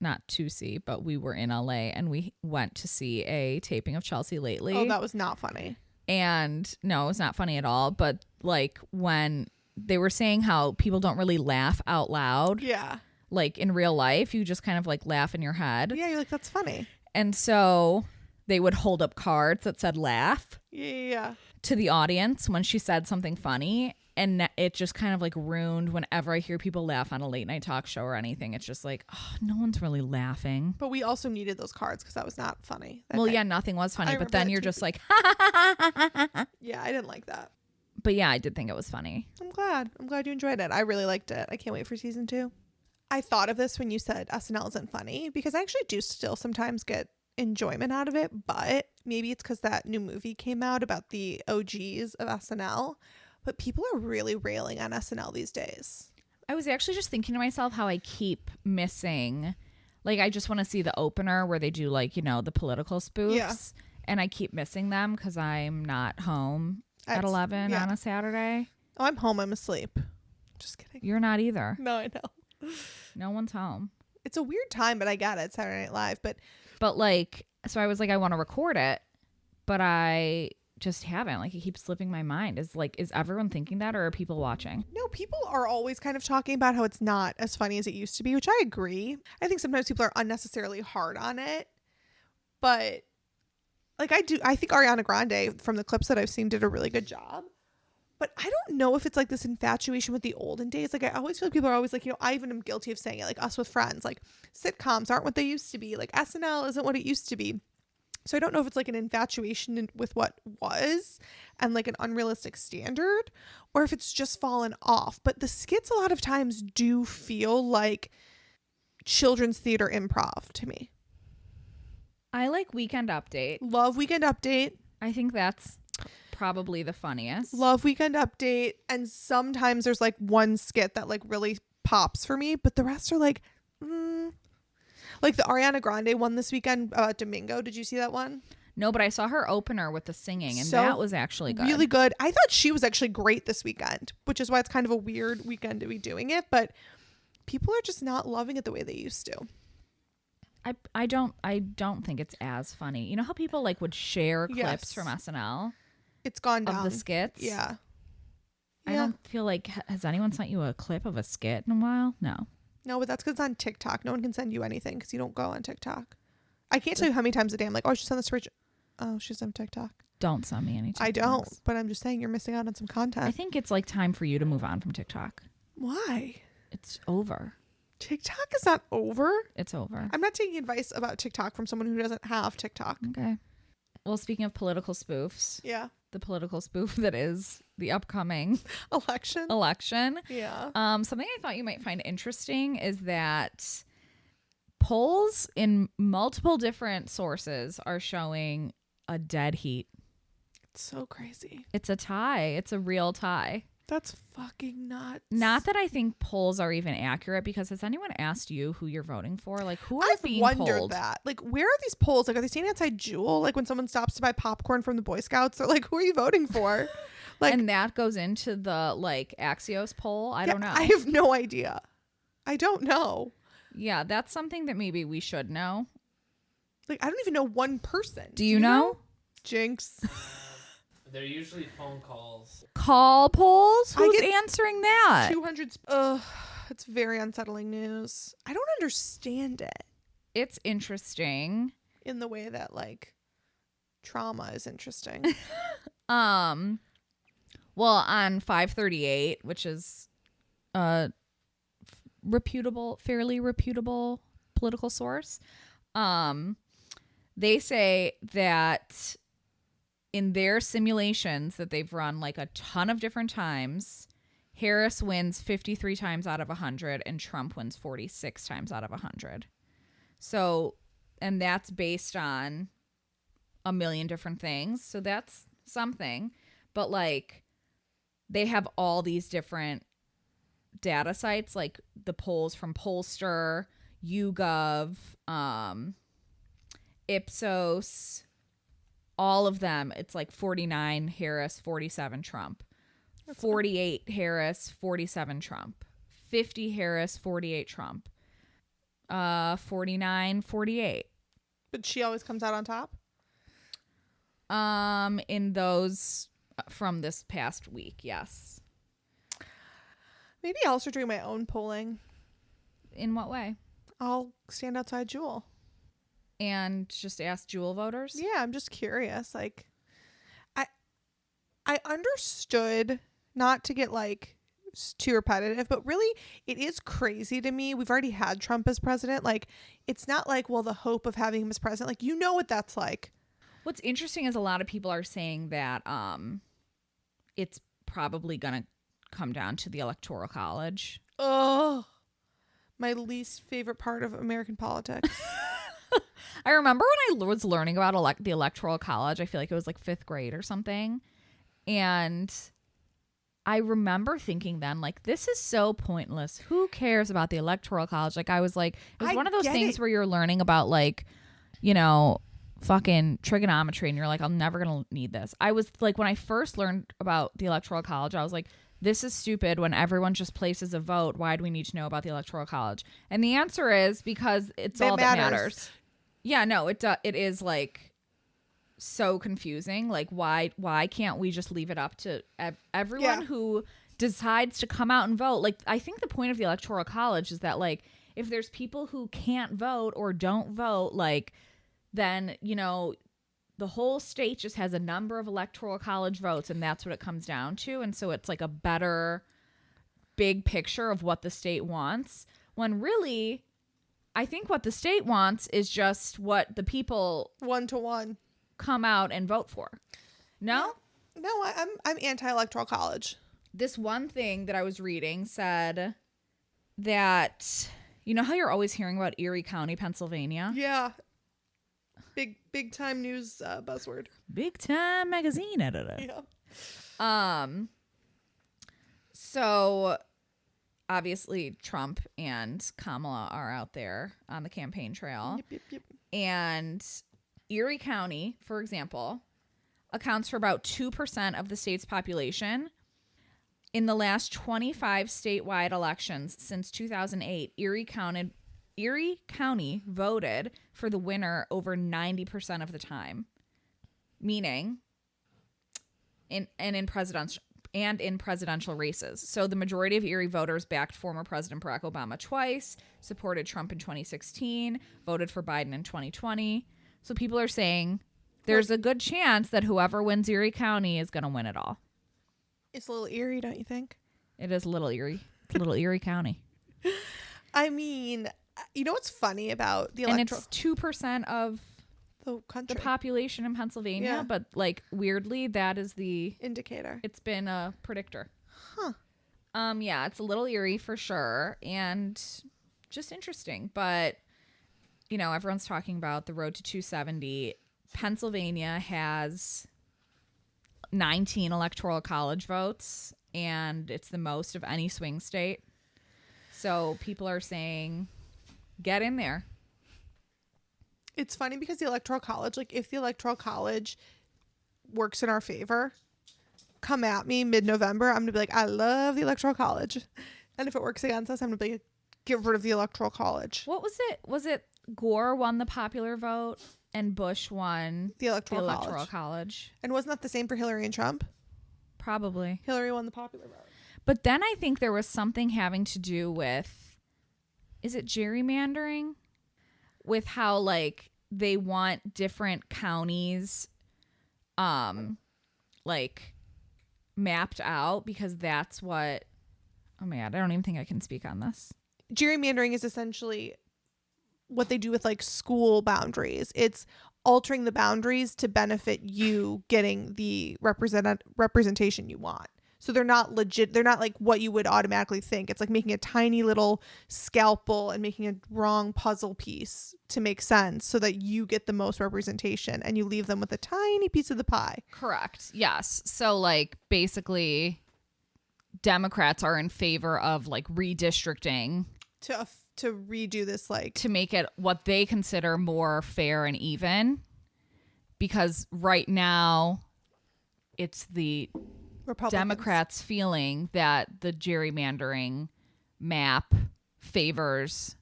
not to see, but we were in LA and we went to see a taping of Chelsea Lately. Oh, that was not funny. And no, it was not funny at all. But like when they were saying how people don't really laugh out loud. Yeah. Like in real life, you just kind of like laugh in your head. Yeah, you're like, that's funny. And so they would hold up cards that said laugh Yeah. to the audience when she said something funny. And it just kind of like ruined whenever I hear people laugh on a late night talk show or anything. It's just like, oh, no one's really laughing. But we also needed those cards because that was not funny. Well, yeah, nothing was funny. But then you're just like, yeah, I didn't like that. But yeah, I did think it was funny. I'm glad you enjoyed it. I really liked it. I can't wait for season 2. I thought of this when you said SNL isn't funny because I actually do still sometimes get enjoyment out of it. But maybe it's because that new movie came out about the OGs of SNL. But people are really railing on SNL these days. I was actually just thinking to myself how I keep missing, like, I just want to see the opener where they do, like, you know, the political spoofs. Yeah. And I keep missing them because I'm not home at 11 on a Saturday. Oh, I'm home. I'm asleep. Just kidding. You're not either. No, I know. No one's home. It's a weird time, but I get it. Saturday Night Live. But like, so I was like, I want to record it, but I just haven't. Like, it keeps slipping my mind. Is everyone thinking that, or are people watching? No, people are always kind of talking about how it's not as funny as it used to be, which I agree. I think sometimes people are unnecessarily hard on it, but like I think Ariana Grande from the clips that I've seen did a really good job. But I don't know if it's like this infatuation with the olden days. Like, I always feel like people are always like, you know, I even am guilty of saying it, like us with friends, like sitcoms aren't what they used to be. Like SNL isn't what it used to be. So I don't know if it's like an infatuation with what was and like an unrealistic standard, or if it's just fallen off. But the skits a lot of times do feel like children's theater improv to me. I like Weekend Update. Love Weekend Update. I think that's probably the funniest. Love Weekend Update. And sometimes there's like one skit that like really pops for me, but the rest are like, Like the Ariana Grande one this weekend about Domingo. Did you see that one? No, but I saw her opener with the singing, and that was actually good. Really good. I thought she was actually great this weekend, which is why it's kind of a weird weekend to be doing it. But people are just not loving it the way they used to. I don't think it's as funny. You know how people like would share clips from SNL? It's gone down. Of the skits? Yeah. I don't feel like, has anyone sent you a clip of a skit in a while? No. No, but that's because it's on TikTok. No one can send you anything because you don't go on TikTok. I can't tell you how many times a day I'm like, oh, I should send this to Rachel. Oh, she's on TikTok. Don't send me any TikToks. I don't, but I'm just saying you're missing out on some content. I think it's like time for you to move on from TikTok. Why? It's over. TikTok is not over. It's over. I'm not taking advice about TikTok from someone who doesn't have TikTok. Okay. Well, speaking of political spoofs. Yeah. The political spoof that is the upcoming election. Yeah. Something I thought you might find interesting is that polls in multiple different sources are showing a dead heat. It's so crazy. It's a tie. It's a real tie. That's fucking nuts. Not that I think polls are even accurate, because has anyone asked you who you're voting for? Like, who are being polled? I've wondered that. Like, where are these polls? Like, are they standing outside Jewel? Like, when someone stops to buy popcorn from the Boy Scouts, they're like, who are you voting for? Like, and that goes into the, like, Axios poll? I don't know. I have no idea. I don't know. Yeah, that's something that maybe we should know. Like, I don't even know one person. Do you know? Jinx. They're usually phone calls. Call polls? Who's answering that? 200. Ugh, it's very unsettling news. I don't understand it. It's interesting. In the way that, like, trauma is interesting. Well, on 538, which is a fairly reputable political source, they say that in their simulations that they've run like a ton of different times, Harris wins 53 times out of 100 and Trump wins 46 times out of 100. So, and that's based on a million different things. So that's something. But like, they have all these different data sites, like the polls from Pollster, YouGov, Ipsos, all of them. It's like 49 Harris, 47 Trump. 48 Harris, 47 Trump. 50 Harris, 48 Trump. 49, 48. But she always comes out on top? In those from this past week, yes. Maybe I'll start doing my own polling. In what way? I'll stand outside Jewel. And just ask Jewel voters? Yeah, I'm just curious. Like, I understood not to get like too repetitive, but really it is crazy to me. We've already had Trump as president. Like, it's not like, well, the hope of having him as president, like, you know what that's like. What's interesting is a lot of people are saying that it's probably going to come down to the Electoral College. Oh, my least favorite part of American politics. I remember when I was learning about the Electoral College, I feel like it was like 5th grade or something. And I remember thinking then, like, this is so pointless. Who cares about the Electoral College? Like, I was like, it was one of those things where you're learning about, like, you know, fucking trigonometry, and you're like, I'm never going to need this. I was like, when I first learned about the Electoral College, I was like, this is stupid. When everyone just places a vote, why do we need to know about the Electoral College? And the answer is because it's all that matters. Yeah, no, it is like so confusing. Like, why can't we just leave it up to everyone who decides to come out and vote? Like, I think the point of the Electoral College is that, like, if there's people who can't vote or don't vote, like, then, you know, the whole state just has a number of Electoral College votes, and that's what it comes down to. And so it's like a better big picture of what the state wants, when really I think what the state wants is just what the people 1-to-1 come out and vote for. No? No, I'm anti-Electoral College. This one thing that I was reading said that, you know how you're always hearing about Erie County, Pennsylvania? Yeah. Big time news buzzword. Big time magazine editor. Yeah. So obviously Trump and Kamala are out there on the campaign trail. Yep. And Erie County, for example, accounts for about 2% of the state's population. In the last 25 statewide elections since 2008, Erie County voted for the winner over 90% of the time, meaning in presidential races. So the majority of Erie voters backed former President Barack Obama twice, supported Trump in 2016, voted for Biden in 2020. So people are saying there's a good chance that whoever wins Erie County is going to win it all. It's a little eerie, don't you think? It is a little eerie. It's a little Erie County. I mean, you know what's funny about the electoral? And it's 2% of the country, the population in Pennsylvania, but like weirdly, that is the indicator. It's been a predictor. Huh. Yeah, it's a little eerie for sure, and just interesting. But you know, everyone's talking about the road to 270. Pennsylvania has 19 electoral college votes, and it's the most of any swing state. So people are saying, get in there. It's funny because the Electoral College, like, if the Electoral College works in our favor, come at me mid-November. I'm going to be like, I love the Electoral College. And if it works against us, I'm going to be like, get rid of the Electoral College. What was it? Was it Gore won the popular vote and Bush won the Electoral College? And wasn't that the same for Hillary and Trump? Probably. Hillary won the popular vote. But then I think there was something having to do with, is it gerrymandering? With how, like, they want different counties, like, mapped out, because that's what, oh my God, I don't even think I can speak on this. Gerrymandering is essentially what they do with, like, school boundaries. It's altering the boundaries to benefit you getting the representation you want. So they're not legit. They're not like what you would automatically think. It's like making a tiny little scalpel and making a wrong puzzle piece to make sense so that you get the most representation and you leave them with a tiny piece of the pie. Correct. Yes. So, like, basically Democrats are in favor of, like, redistricting to redo this, like, to make it what they consider more fair and even, because right now it's the Democrats feeling that the gerrymandering map favors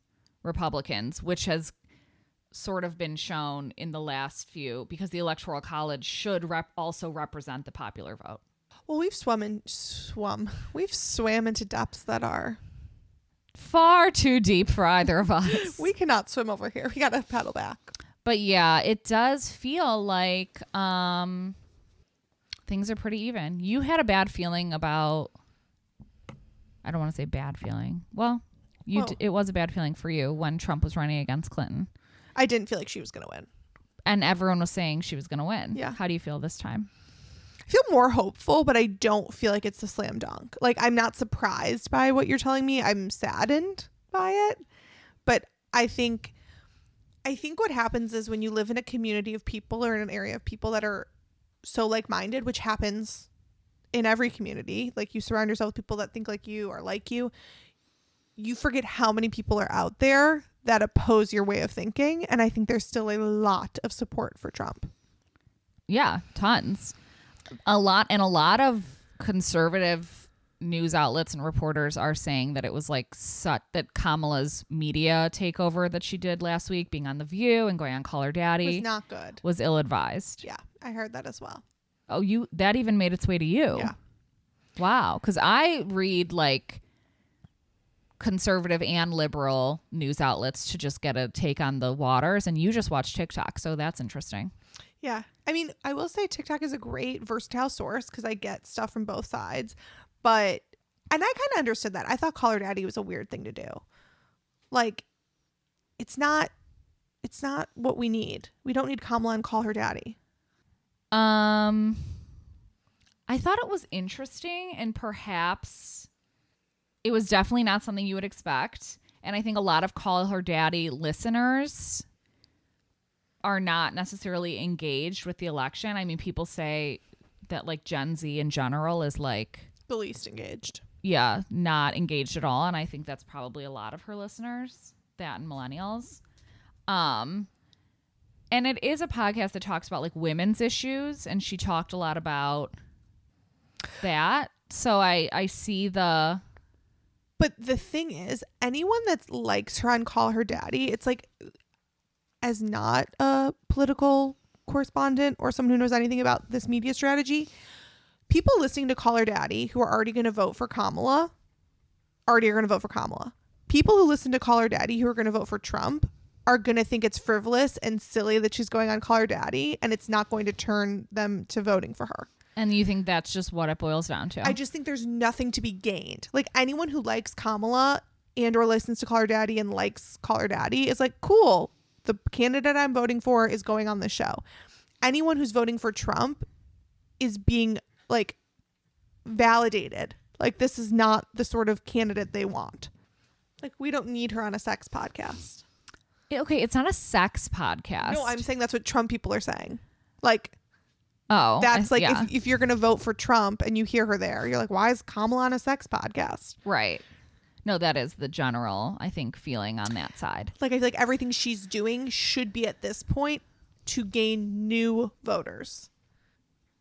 Republicans, which has sort of been shown in the last few, because the Electoral College should also represent the popular vote. Well, we've swam into depths that are far too deep for either of us. We cannot swim over here. We got to paddle back. But yeah, it does feel like things are pretty even. You had a bad feeling about, I don't want to say bad feeling. Well, it was a bad feeling for you when Trump was running against Clinton. I didn't feel like she was going to win. And everyone was saying she was going to win. Yeah. How do you feel this time? I feel more hopeful, but I don't feel like it's a slam dunk. Like, I'm not surprised by what you're telling me. I'm saddened by it. But I think what happens is when you live in a community of people or in an area of people that are so like-minded, which happens in every community, like you surround yourself with people that think like you or like you forget how many people are out there that oppose your way of thinking. And I think there's still a lot of support for Trump. Yeah, tons. A lot of conservative news outlets and reporters are saying that it was like that Kamala's media takeover that she did last week, being on The View and going on Call Her Daddy, was not good. Was ill-advised. Yeah, I heard that as well. Oh, that even made its way to you? Yeah. Wow, because I read like conservative and liberal news outlets to just get a take on the waters, and you just watch TikTok, so that's interesting. Yeah. I mean, I will say TikTok is a great versatile source because I get stuff from both sides. And I kind of understood that. I thought Call Her Daddy was a weird thing to do. Like, it's not what we need. We don't need Kamala and Call Her Daddy. I thought it was interesting, and perhaps it was definitely not something you would expect. And I think a lot of Call Her Daddy listeners are not necessarily engaged with the election. I mean, people say that like Gen Z in general is like the least engaged. Yeah, not engaged at all. And I think that's probably a lot of her listeners, that and millennials. And it is a podcast that talks about like women's issues, and she talked a lot about that. So I see the... But the thing is, anyone that likes her on Call Her Daddy, it's like, as not a political correspondent or someone who knows anything about this media strategy, people listening to Call Her Daddy who are already going to vote for Kamala already are going to vote for Kamala. People who listen to Call Her Daddy who are going to vote for Trump are going to think it's frivolous and silly that she's going on Call Her Daddy, and it's not going to turn them to voting for her. And you think that's just what it boils down to? I just think there's nothing to be gained. Like, anyone who likes Kamala and or listens to Call Her Daddy and likes Call Her Daddy is like, cool. The candidate I'm voting for is going on the show. Anyone who's voting for Trump is being like validated. Like, this is not the sort of candidate they want. Like, we don't need her on a sex podcast. Okay, it's not a sex podcast. No, I'm saying that's what Trump people are saying. Like, oh, that's like, yeah. if you're going to vote for Trump and you hear her there, you're like, why is Kamala on a sex podcast? Right. No, that is the general, I think, feeling on that side. Like, I feel like everything she's doing should be at this point to gain new voters.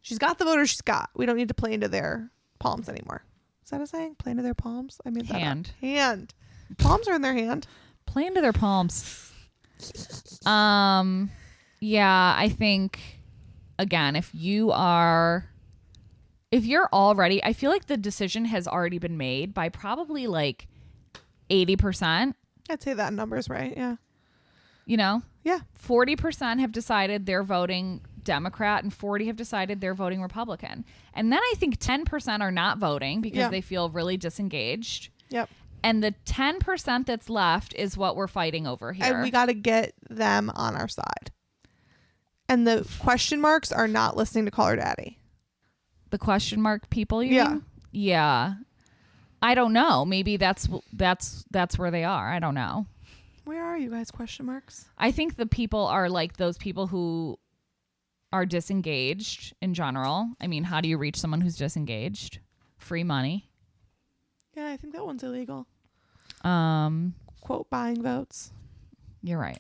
She's got the voters she's got. We don't need to play into their palms anymore. Is that a saying? Play into their palms? I mean, hand. Hand. Palms are in their hand. Play into their palms. Yeah, I think, again, if you're already, I feel like the decision has already been made by probably like 80%. I'd say that number's right. Yeah. You know? Yeah. 40% have decided they're voting Democrat and 40 have decided they're voting Republican. And then I think 10% are not voting because they feel really disengaged. Yep. And the 10% that's left is what we're fighting over here. And we got to get them on our side. And the question marks are not listening to Call Her Daddy. The question mark people, you mean? Yeah. I don't know. Maybe that's where they are. I don't know. Where are you guys, question marks? I think the people are like those people who are disengaged in general. I mean, how do you reach someone who's disengaged? Free money. Yeah, I think that one's illegal. Quote, buying votes. You're right.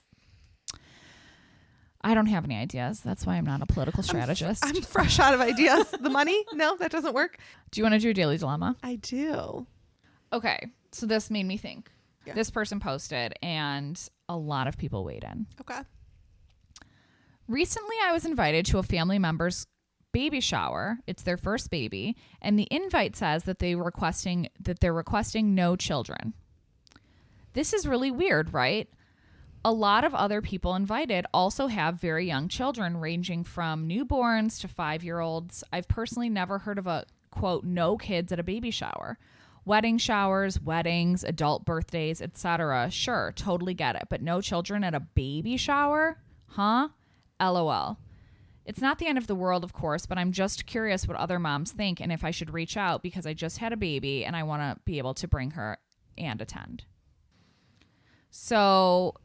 I don't have any ideas. That's why I'm not a political strategist. I'm fresh out of ideas. The money? No, that doesn't work. Do you want to do a daily dilemma? I do. Okay. So this made me think. Yeah. This person posted and a lot of people weighed in. Okay. Recently, I was invited to a family member's baby shower. It's their first baby. And the invite says that they're requesting no children. This is really weird, right? A lot of other people invited also have very young children, ranging from newborns to 5-year-olds. I've personally never heard of a, quote, no kids at a baby shower. Wedding showers, weddings, adult birthdays, etc. Sure, totally get it. But no children at a baby shower? Huh? LOL. It's not the end of the world, of course, but I'm just curious what other moms think and if I should reach out because I just had a baby and I want to be able to bring her and attend. So,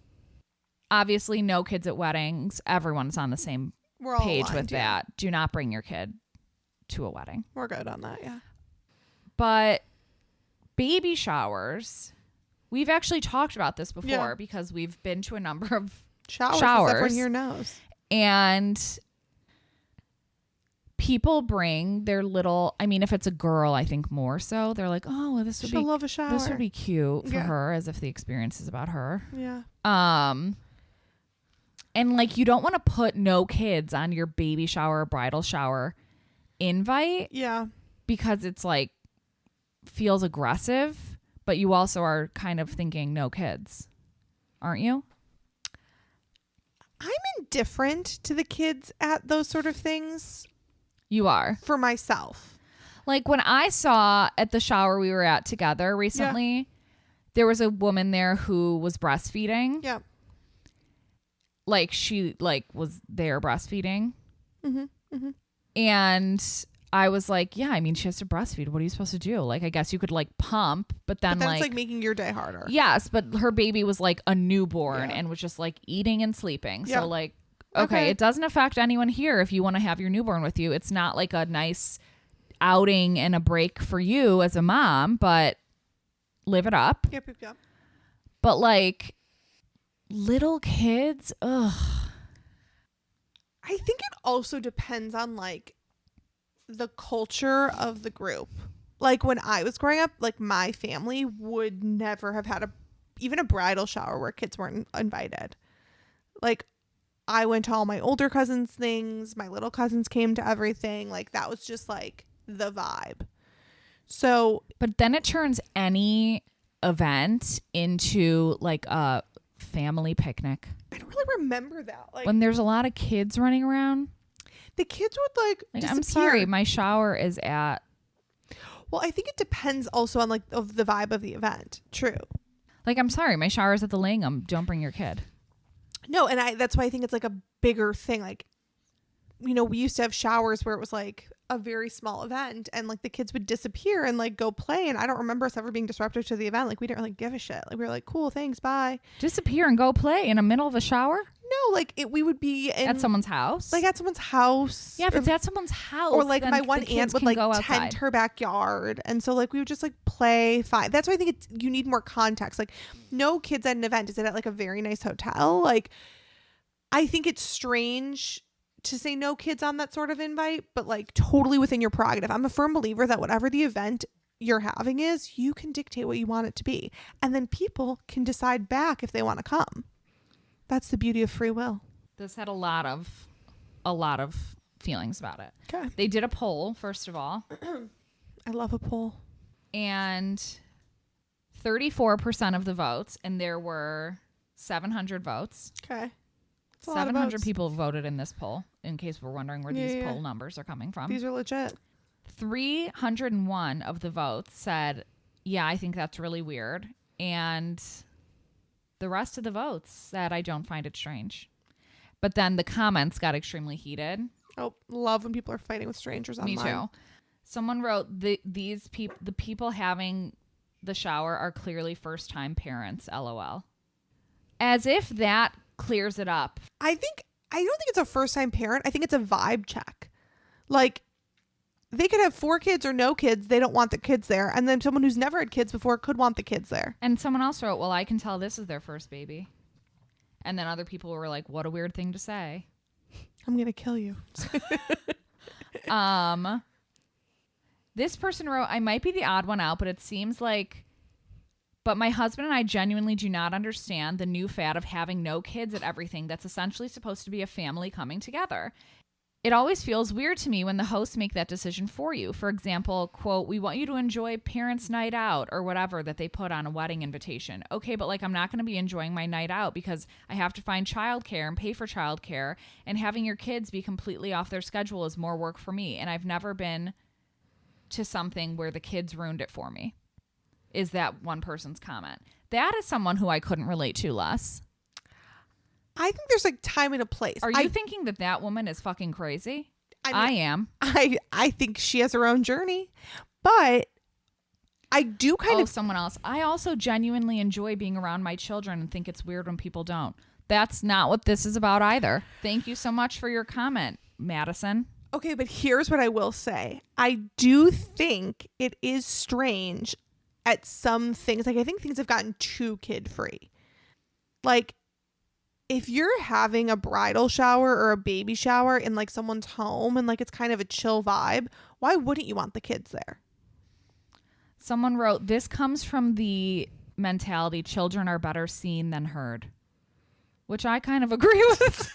obviously, no kids at weddings. Everyone's on the same We're all page aligned, with yeah. that. Do not bring your kid to a wedding. We're good on that, yeah. But baby showers, we've actually talked about this before Yeah. because we've been to a number of Showers. Everyone here knows. and people bring their little, I mean, if it's a girl, I think more so. They're like, oh, well, this would She'll love a shower. this would be cute for Yeah. her, as if the experience is about her. Yeah. And like, you don't want to put no kids on your baby shower or bridal shower invite Yeah. because it's like feels aggressive, but you also are kind of thinking no kids, aren't you? I'm indifferent to the kids at those sort of things You are. for myself. Like when I saw at the shower we were at together recently, there was a woman there who was breastfeeding. Yeah. Like she like was there breastfeeding. Mm-hmm. Mm-hmm. And I was like, yeah, I mean, she has to breastfeed. What are you supposed to do? Like, I guess you could like pump, but then But then it's like making your day harder. yes, but her baby was like a newborn Yeah. and was just like eating and sleeping. Yeah. So like, okay, it doesn't affect anyone here if you want to have your newborn with you. It's not like a nice outing and a break for you as a mom, but live it up. Yep. But like little kids, ugh. I think it also depends on like the culture of the group. Like when I was growing up, like my family would never have had even a bridal shower where kids weren't invited. Like I went to all my older cousins' things, my little cousins came to everything. Like that was just like the vibe. So, But then it turns any event into like a family picnic. I don't really remember that. Like When there's a lot of kids running around, the kids would like I'm disappear. sorry, my shower is at. Well, I think it depends also on like of the vibe of the event. True. Like, I'm sorry, my shower's at the Langham. Don't bring your kid. No, and that's why I think it's like a bigger thing. Like, you know, we used to have showers where it was like a very small event and like the kids would disappear and like go play. And I don't remember us ever being disruptive to the event. Like we didn't really give a shit. Like we were like, cool, thanks, bye. Disappear and go play in the middle of a shower? No, like we would be At someone's house? like at someone's house. Yeah, if it's at someone's house. Or like then my the one kids aunt would can like go tent outside. her backyard. And so like we would just like play fine. That's why I think you need more context. Like no kids at an event. Is it at like a very nice hotel? Like I think it's strange to say no kids on that sort of invite, but like totally within your prerogative. I'm a firm believer that whatever the event you're having is, you can dictate what you want it to be. And then people can decide back if they want to come. That's the beauty of free will. This had a lot of feelings about it. Okay. They did a poll, first of all, I love a poll. and 34% of the votes, and there were 700 votes. Okay. It's a lot of 700 votes. people voted in this poll, in case we're wondering where these Yeah. poll numbers are coming from. These are legit. 301 of the votes said, yeah, I think that's really weird. And the rest of the votes said, I don't find it strange. But then the comments got extremely heated. Oh, love when people are fighting with strangers online. Me too. Someone wrote, the people having the shower are clearly first-time parents, LOL. As if that clears it up. I don't think it's a first time parent. I think it's a vibe check. Like they could have 4 kids or no kids. They don't want the kids there. And then someone who's never had kids before could want the kids there. And someone else wrote, well, I can tell this is their first baby. And then other people were like, what a weird thing to say. I'm going to kill you. This person wrote, I might be the odd one out, but it seems like, but my husband and I genuinely do not understand the new fad of having no kids at everything that's essentially supposed to be a family coming together. It always feels weird to me when the hosts make that decision for you. For example, quote, we want you to enjoy parents' night out or whatever that they put on a wedding invitation. Okay, but like I'm not going to be enjoying my night out because I have to find childcare and pay for childcare, and having your kids be completely off their schedule is more work for me. And I've never been to something where the kids ruined it for me, is that one person's comment. That is someone who I couldn't relate to less. I think there's like time and a place. Are you thinking that that woman is fucking crazy? I am. I think she has her own journey, but I do kind of someone else. I also genuinely enjoy being around my children and think it's weird when people don't. That's not what this is about either. Thank you so much for your comment, Madison. Okay, but here's what I will say. I do think it is strange at some things. Like I think things have gotten too kid free. Like if you're having a bridal shower or a baby shower in like someone's home and like it's kind of a chill vibe, why wouldn't you want the kids there? Someone wrote, this comes from the mentality children are better seen than heard, which I kind of agree with.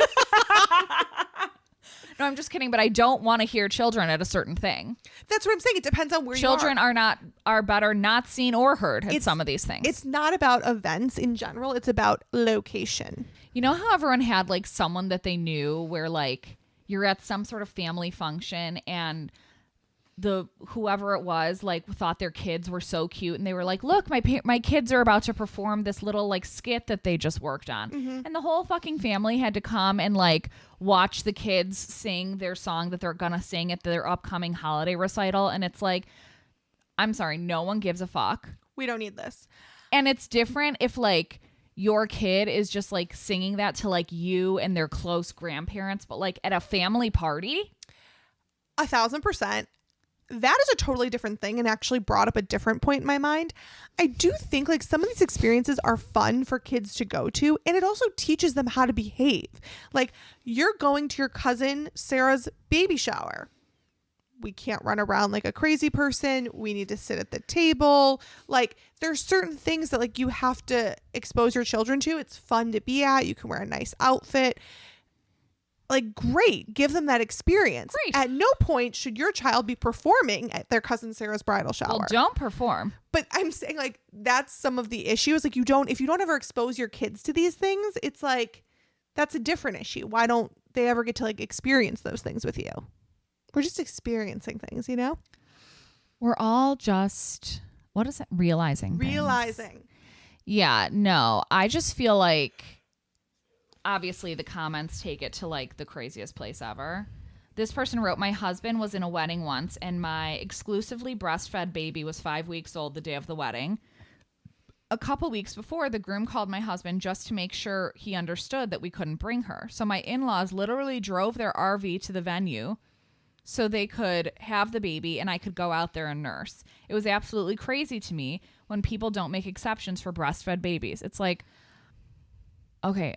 No, I'm just kidding, but I don't want to hear children at a certain thing. That's what I'm saying. It depends on where children you are. are better not seen or heard at some of these things. It's not about events in general. It's about location. You know how everyone had like someone that they knew where like you're at some sort of family function and the whoever it was like thought their kids were so cute and they were like, look, my kids are about to perform this little like skit that they just worked on. Mm-hmm. And the whole fucking family had to come and like watch the kids sing their song that they're gonna sing at their upcoming holiday recital. And it's like, I'm sorry, no one gives a fuck. We don't need this. And it's different if like your kid is just like singing that to like you and their close grandparents, but like at a family party. 1,000%. That is a totally different thing and actually brought up a different point in my mind. I do think like some of these experiences are fun for kids to go to, and it also teaches them how to behave. Like you're going to your cousin Sarah's baby shower. We can't run around like a crazy person. We need to sit at the table. Like there's certain things that like you have to expose your children to. It's fun to be at. You can wear a nice outfit. Like, great. Give them that experience. Great. At no point should your child be performing at their cousin Sarah's bridal shower. Well, don't perform. But I'm saying, like, that's some of the issues. Like, if you don't ever expose your kids to these things, it's like, that's a different issue. Why don't they ever get to, like, experience those things with you? We're just experiencing things, you know? We're all just, what is it? Realizing. Yeah, no. I just feel like, obviously the comments take it to like the craziest place ever. This person wrote, my husband was in a wedding once and my exclusively breastfed baby was 5 weeks old the day of the wedding. A couple weeks before, the groom called my husband just to make sure he understood that we couldn't bring her. So my in-laws literally drove their RV to the venue so they could have the baby and I could go out there and nurse. It was absolutely crazy to me when people don't make exceptions for breastfed babies. It's like, okay,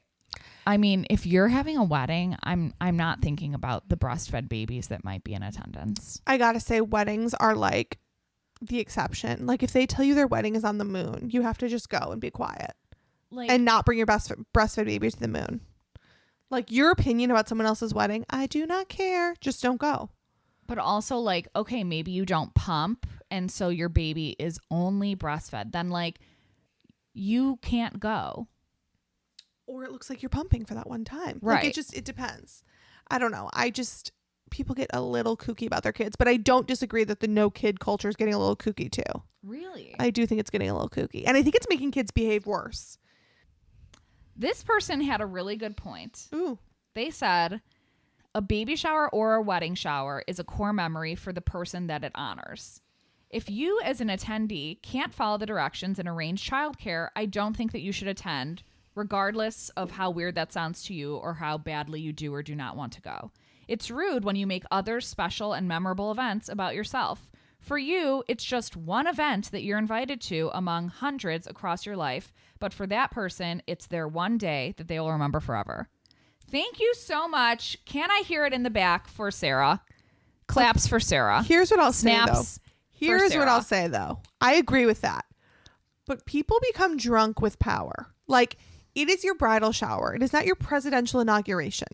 I mean, if you're having a wedding, I'm not thinking about the breastfed babies that might be in attendance. I gotta say, weddings are like the exception. Like if they tell you their wedding is on the moon, you have to just go and be quiet, like, and not bring your breastfed baby to the moon. Like your opinion about someone else's wedding, I do not care. Just don't go. But also like, okay, maybe you don't pump and so your baby is only breastfed. Then like you can't go. Or it looks like you're pumping for that one time. Right. Like it depends. I don't know. People get a little kooky about their kids, but I don't disagree that the no kid culture is getting a little kooky too. Really? I do think it's getting a little kooky. And I think it's making kids behave worse. This person had a really good point. Ooh. They said, a baby shower or a wedding shower is a core memory for the person that it honors. If you as an attendee can't follow the directions and arrange childcare, I don't think that you should attend, regardless of how weird that sounds to you or how badly you do or do not want to go. It's rude when you make others special and memorable events about yourself. For you, it's just one event that you're invited to among hundreds across your life, but for that person, it's their one day that they will remember forever. Thank you so much. Can I hear it in the back for Sarah? Claps for Sarah. Here's what I'll say, though. Snaps. Here's what I'll say, though. I agree with that. But people become drunk with power. Like, it is your bridal shower. It is not your presidential inauguration.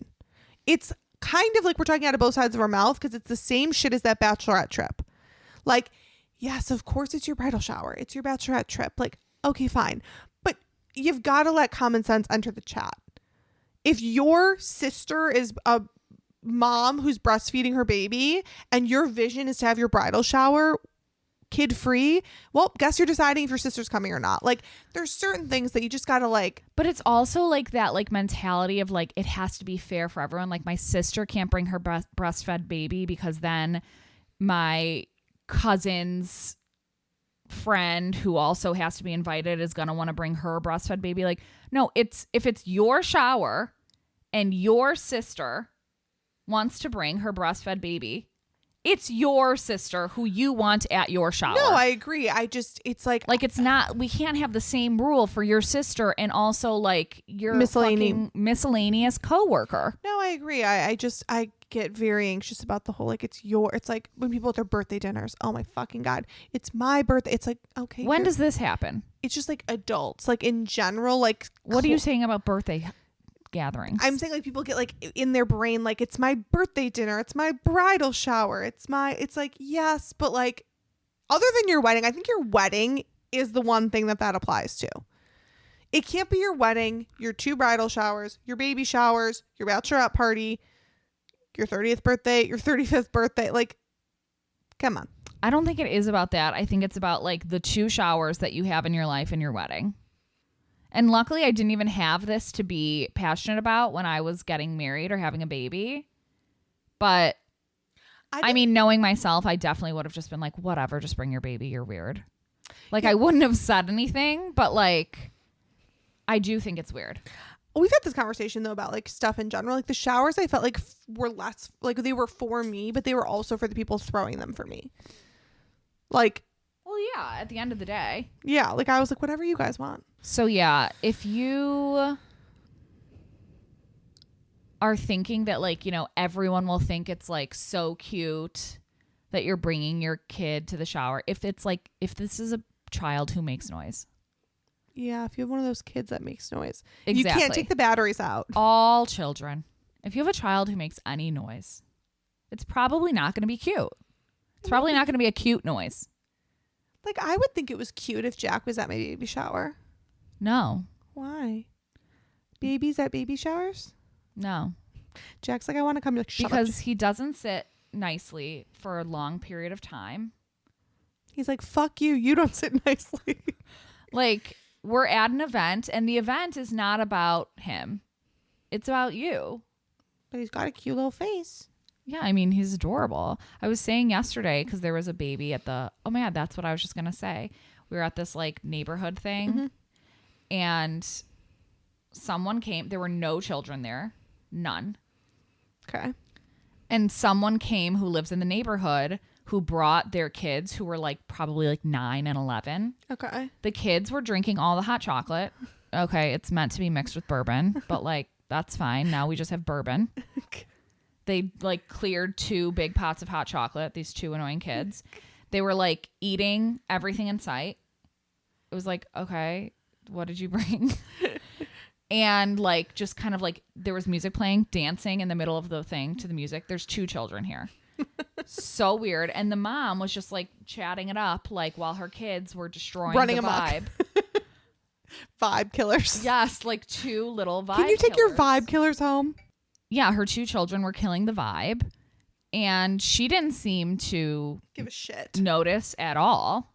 It's kind of like we're talking out of both sides of our mouth because it's the same shit as that bachelorette trip. Like, yes, of course it's your bridal shower. It's your bachelorette trip. Like, okay, fine. But you've got to let common sense enter the chat. If your sister is a mom who's breastfeeding her baby and your vision is to have your bridal shower kid free, well, guess you're deciding if your sister's coming or not. Like, there's certain things that you just gotta like. But it's also like that like mentality of like it has to be fair for everyone. Like my sister can't bring her breastfed baby because then my cousin's friend who also has to be invited is gonna want to bring her breastfed baby. Like, no, it's if it's your shower and your sister wants to bring her breastfed baby, it's your sister who you want at your shower. No, I agree. It's like it's not, we can't have the same rule for your sister and also like your miscellaneous coworker. No, I agree. I get very anxious about the whole, like, it's like when people at their birthday dinners, oh my fucking God, it's my birthday. It's like, okay. When does this happen? It's just like adults, like in general, like. What are you saying about birthday gatherings? I'm saying like people get like in their brain like it's my birthday dinner, it's my bridal shower, it's like, yes, but like other than your wedding, I think your wedding is the one thing that applies to. It can't be your wedding, your 2 bridal showers, your baby showers, your bachelorette party, your 30th birthday, your 35th birthday. Like, come on. I don't think it is about that. I think it's about like the 2 showers that you have in your life and your wedding. And luckily, I didn't even have this to be passionate about when I was getting married or having a baby. But, I mean, knowing myself, I definitely would have just been like, whatever, just bring your baby. You're weird. Like, yeah. I wouldn't have said anything, but, like, I do think it's weird. We've had this conversation, though, about, like, stuff in general. Like, the showers, I felt like were less, like, they were for me, but they were also for the people throwing them for me. Like... Well, yeah, at the end of the day. Yeah, like I was like, whatever you guys want. So, yeah, if you are thinking that, like, you know, everyone will think it's, like, so cute that you're bringing your kid to the shower, if it's, like, if this is a child who makes noise. Yeah, if you have one of those kids that makes noise. Exactly. You can't take the batteries out. All children. If you have a child who makes any noise, it's probably not going to be cute. It's probably not going to be a cute noise. Like, I would think it was cute if Jack was at my baby shower. No. Why? Babies at baby showers? No. Jack's like, I want to come. Like, shut because up. He doesn't sit nicely for a long period of time. He's like, fuck you. You don't sit nicely. Like, we're at an event, and the event is not about him. It's about you. But he's got a cute little face. Yeah, I mean, he's adorable. I was saying yesterday, because there was a baby at the... Oh, my God, that's what I was just going to say. We were at this, like, neighborhood thing, mm-hmm. and someone came. There were no children there. None. Okay. And someone came who lives in the neighborhood who brought their kids who were, like, probably, like, 9 and 11. Okay. The kids were drinking all the hot chocolate. Okay, it's meant to be mixed with bourbon, but, like, that's fine. Now we just have bourbon. Okay. They, like, cleared 2 big pots of hot chocolate, these 2 annoying kids. They were, like, eating everything in sight. It was like, okay, what did you bring? And, like, just kind of, like, there was music playing, dancing in the middle of the thing to the music. There's 2 children here. So weird. And the mom was just, like, chatting it up, like, while her kids were destroying running the amok. vibe. Vibe killers. Yes, like 2 little vibe Can you take killers. your vibe killers home? Yeah, her 2 children were killing the vibe, and she didn't seem to give a shit notice at all.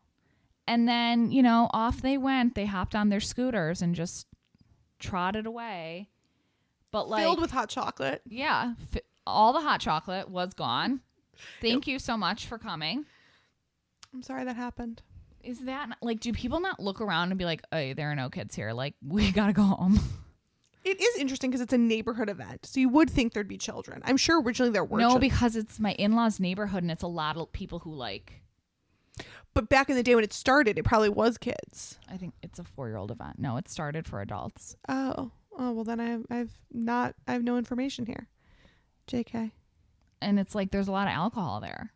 And then, you know, off they went. They hopped on their scooters and just trotted away. But, like, filled with hot chocolate. Yeah, all the hot chocolate was gone. Thank you so much for coming. I'm sorry that happened. Is that like, do people not look around and be like, "Hey, there are no kids here. Like, we gotta go home." It is interesting because it's a neighborhood event. So you would think there'd be children. I'm sure originally there were children. No, because it's my in-laws' neighborhood and it's a lot of people who like. But back in the day when it started, it probably was kids. I think it's a 4-year-old event. No, it started for adults. Oh, well then I have no information here. JK. And it's like there's a lot of alcohol there.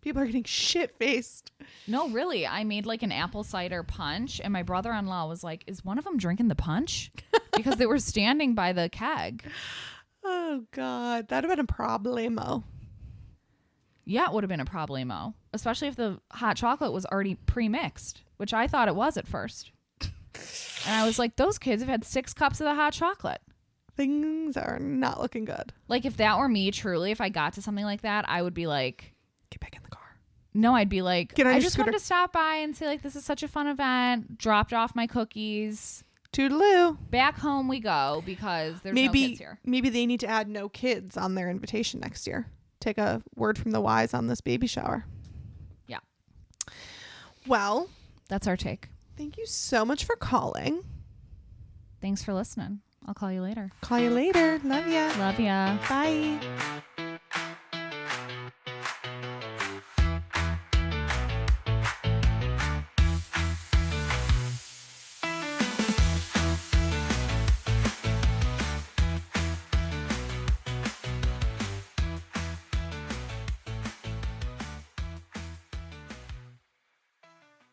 People are getting shit-faced. No, really. I made like an apple cider punch, and my brother-in-law was like, "Is one of them drinking the punch?" Because they were standing by the keg. Oh God, that'd have been a problemo. Yeah, it would have been a problemo, especially if the hot chocolate was already pre-mixed, which I thought it was at first. And I was like, those kids have had 6 cups of the hot chocolate. Things are not looking good. Like, if that were me, truly, if I got to something like that, I would be like, get back in the car. No, I'd be like, Get on I your just scooter. wanted to stop by and say, like, this is such a fun event. Dropped off my cookies. Toodaloo. Back home we go because there's no kids here. Maybe they need to add no kids on their invitation next year. Take a word from the wise on this baby shower. Yeah. Well, that's our take. Thank you so much for calling. Thanks for listening. I'll call you later. Call you later. Love ya. Love ya. Bye.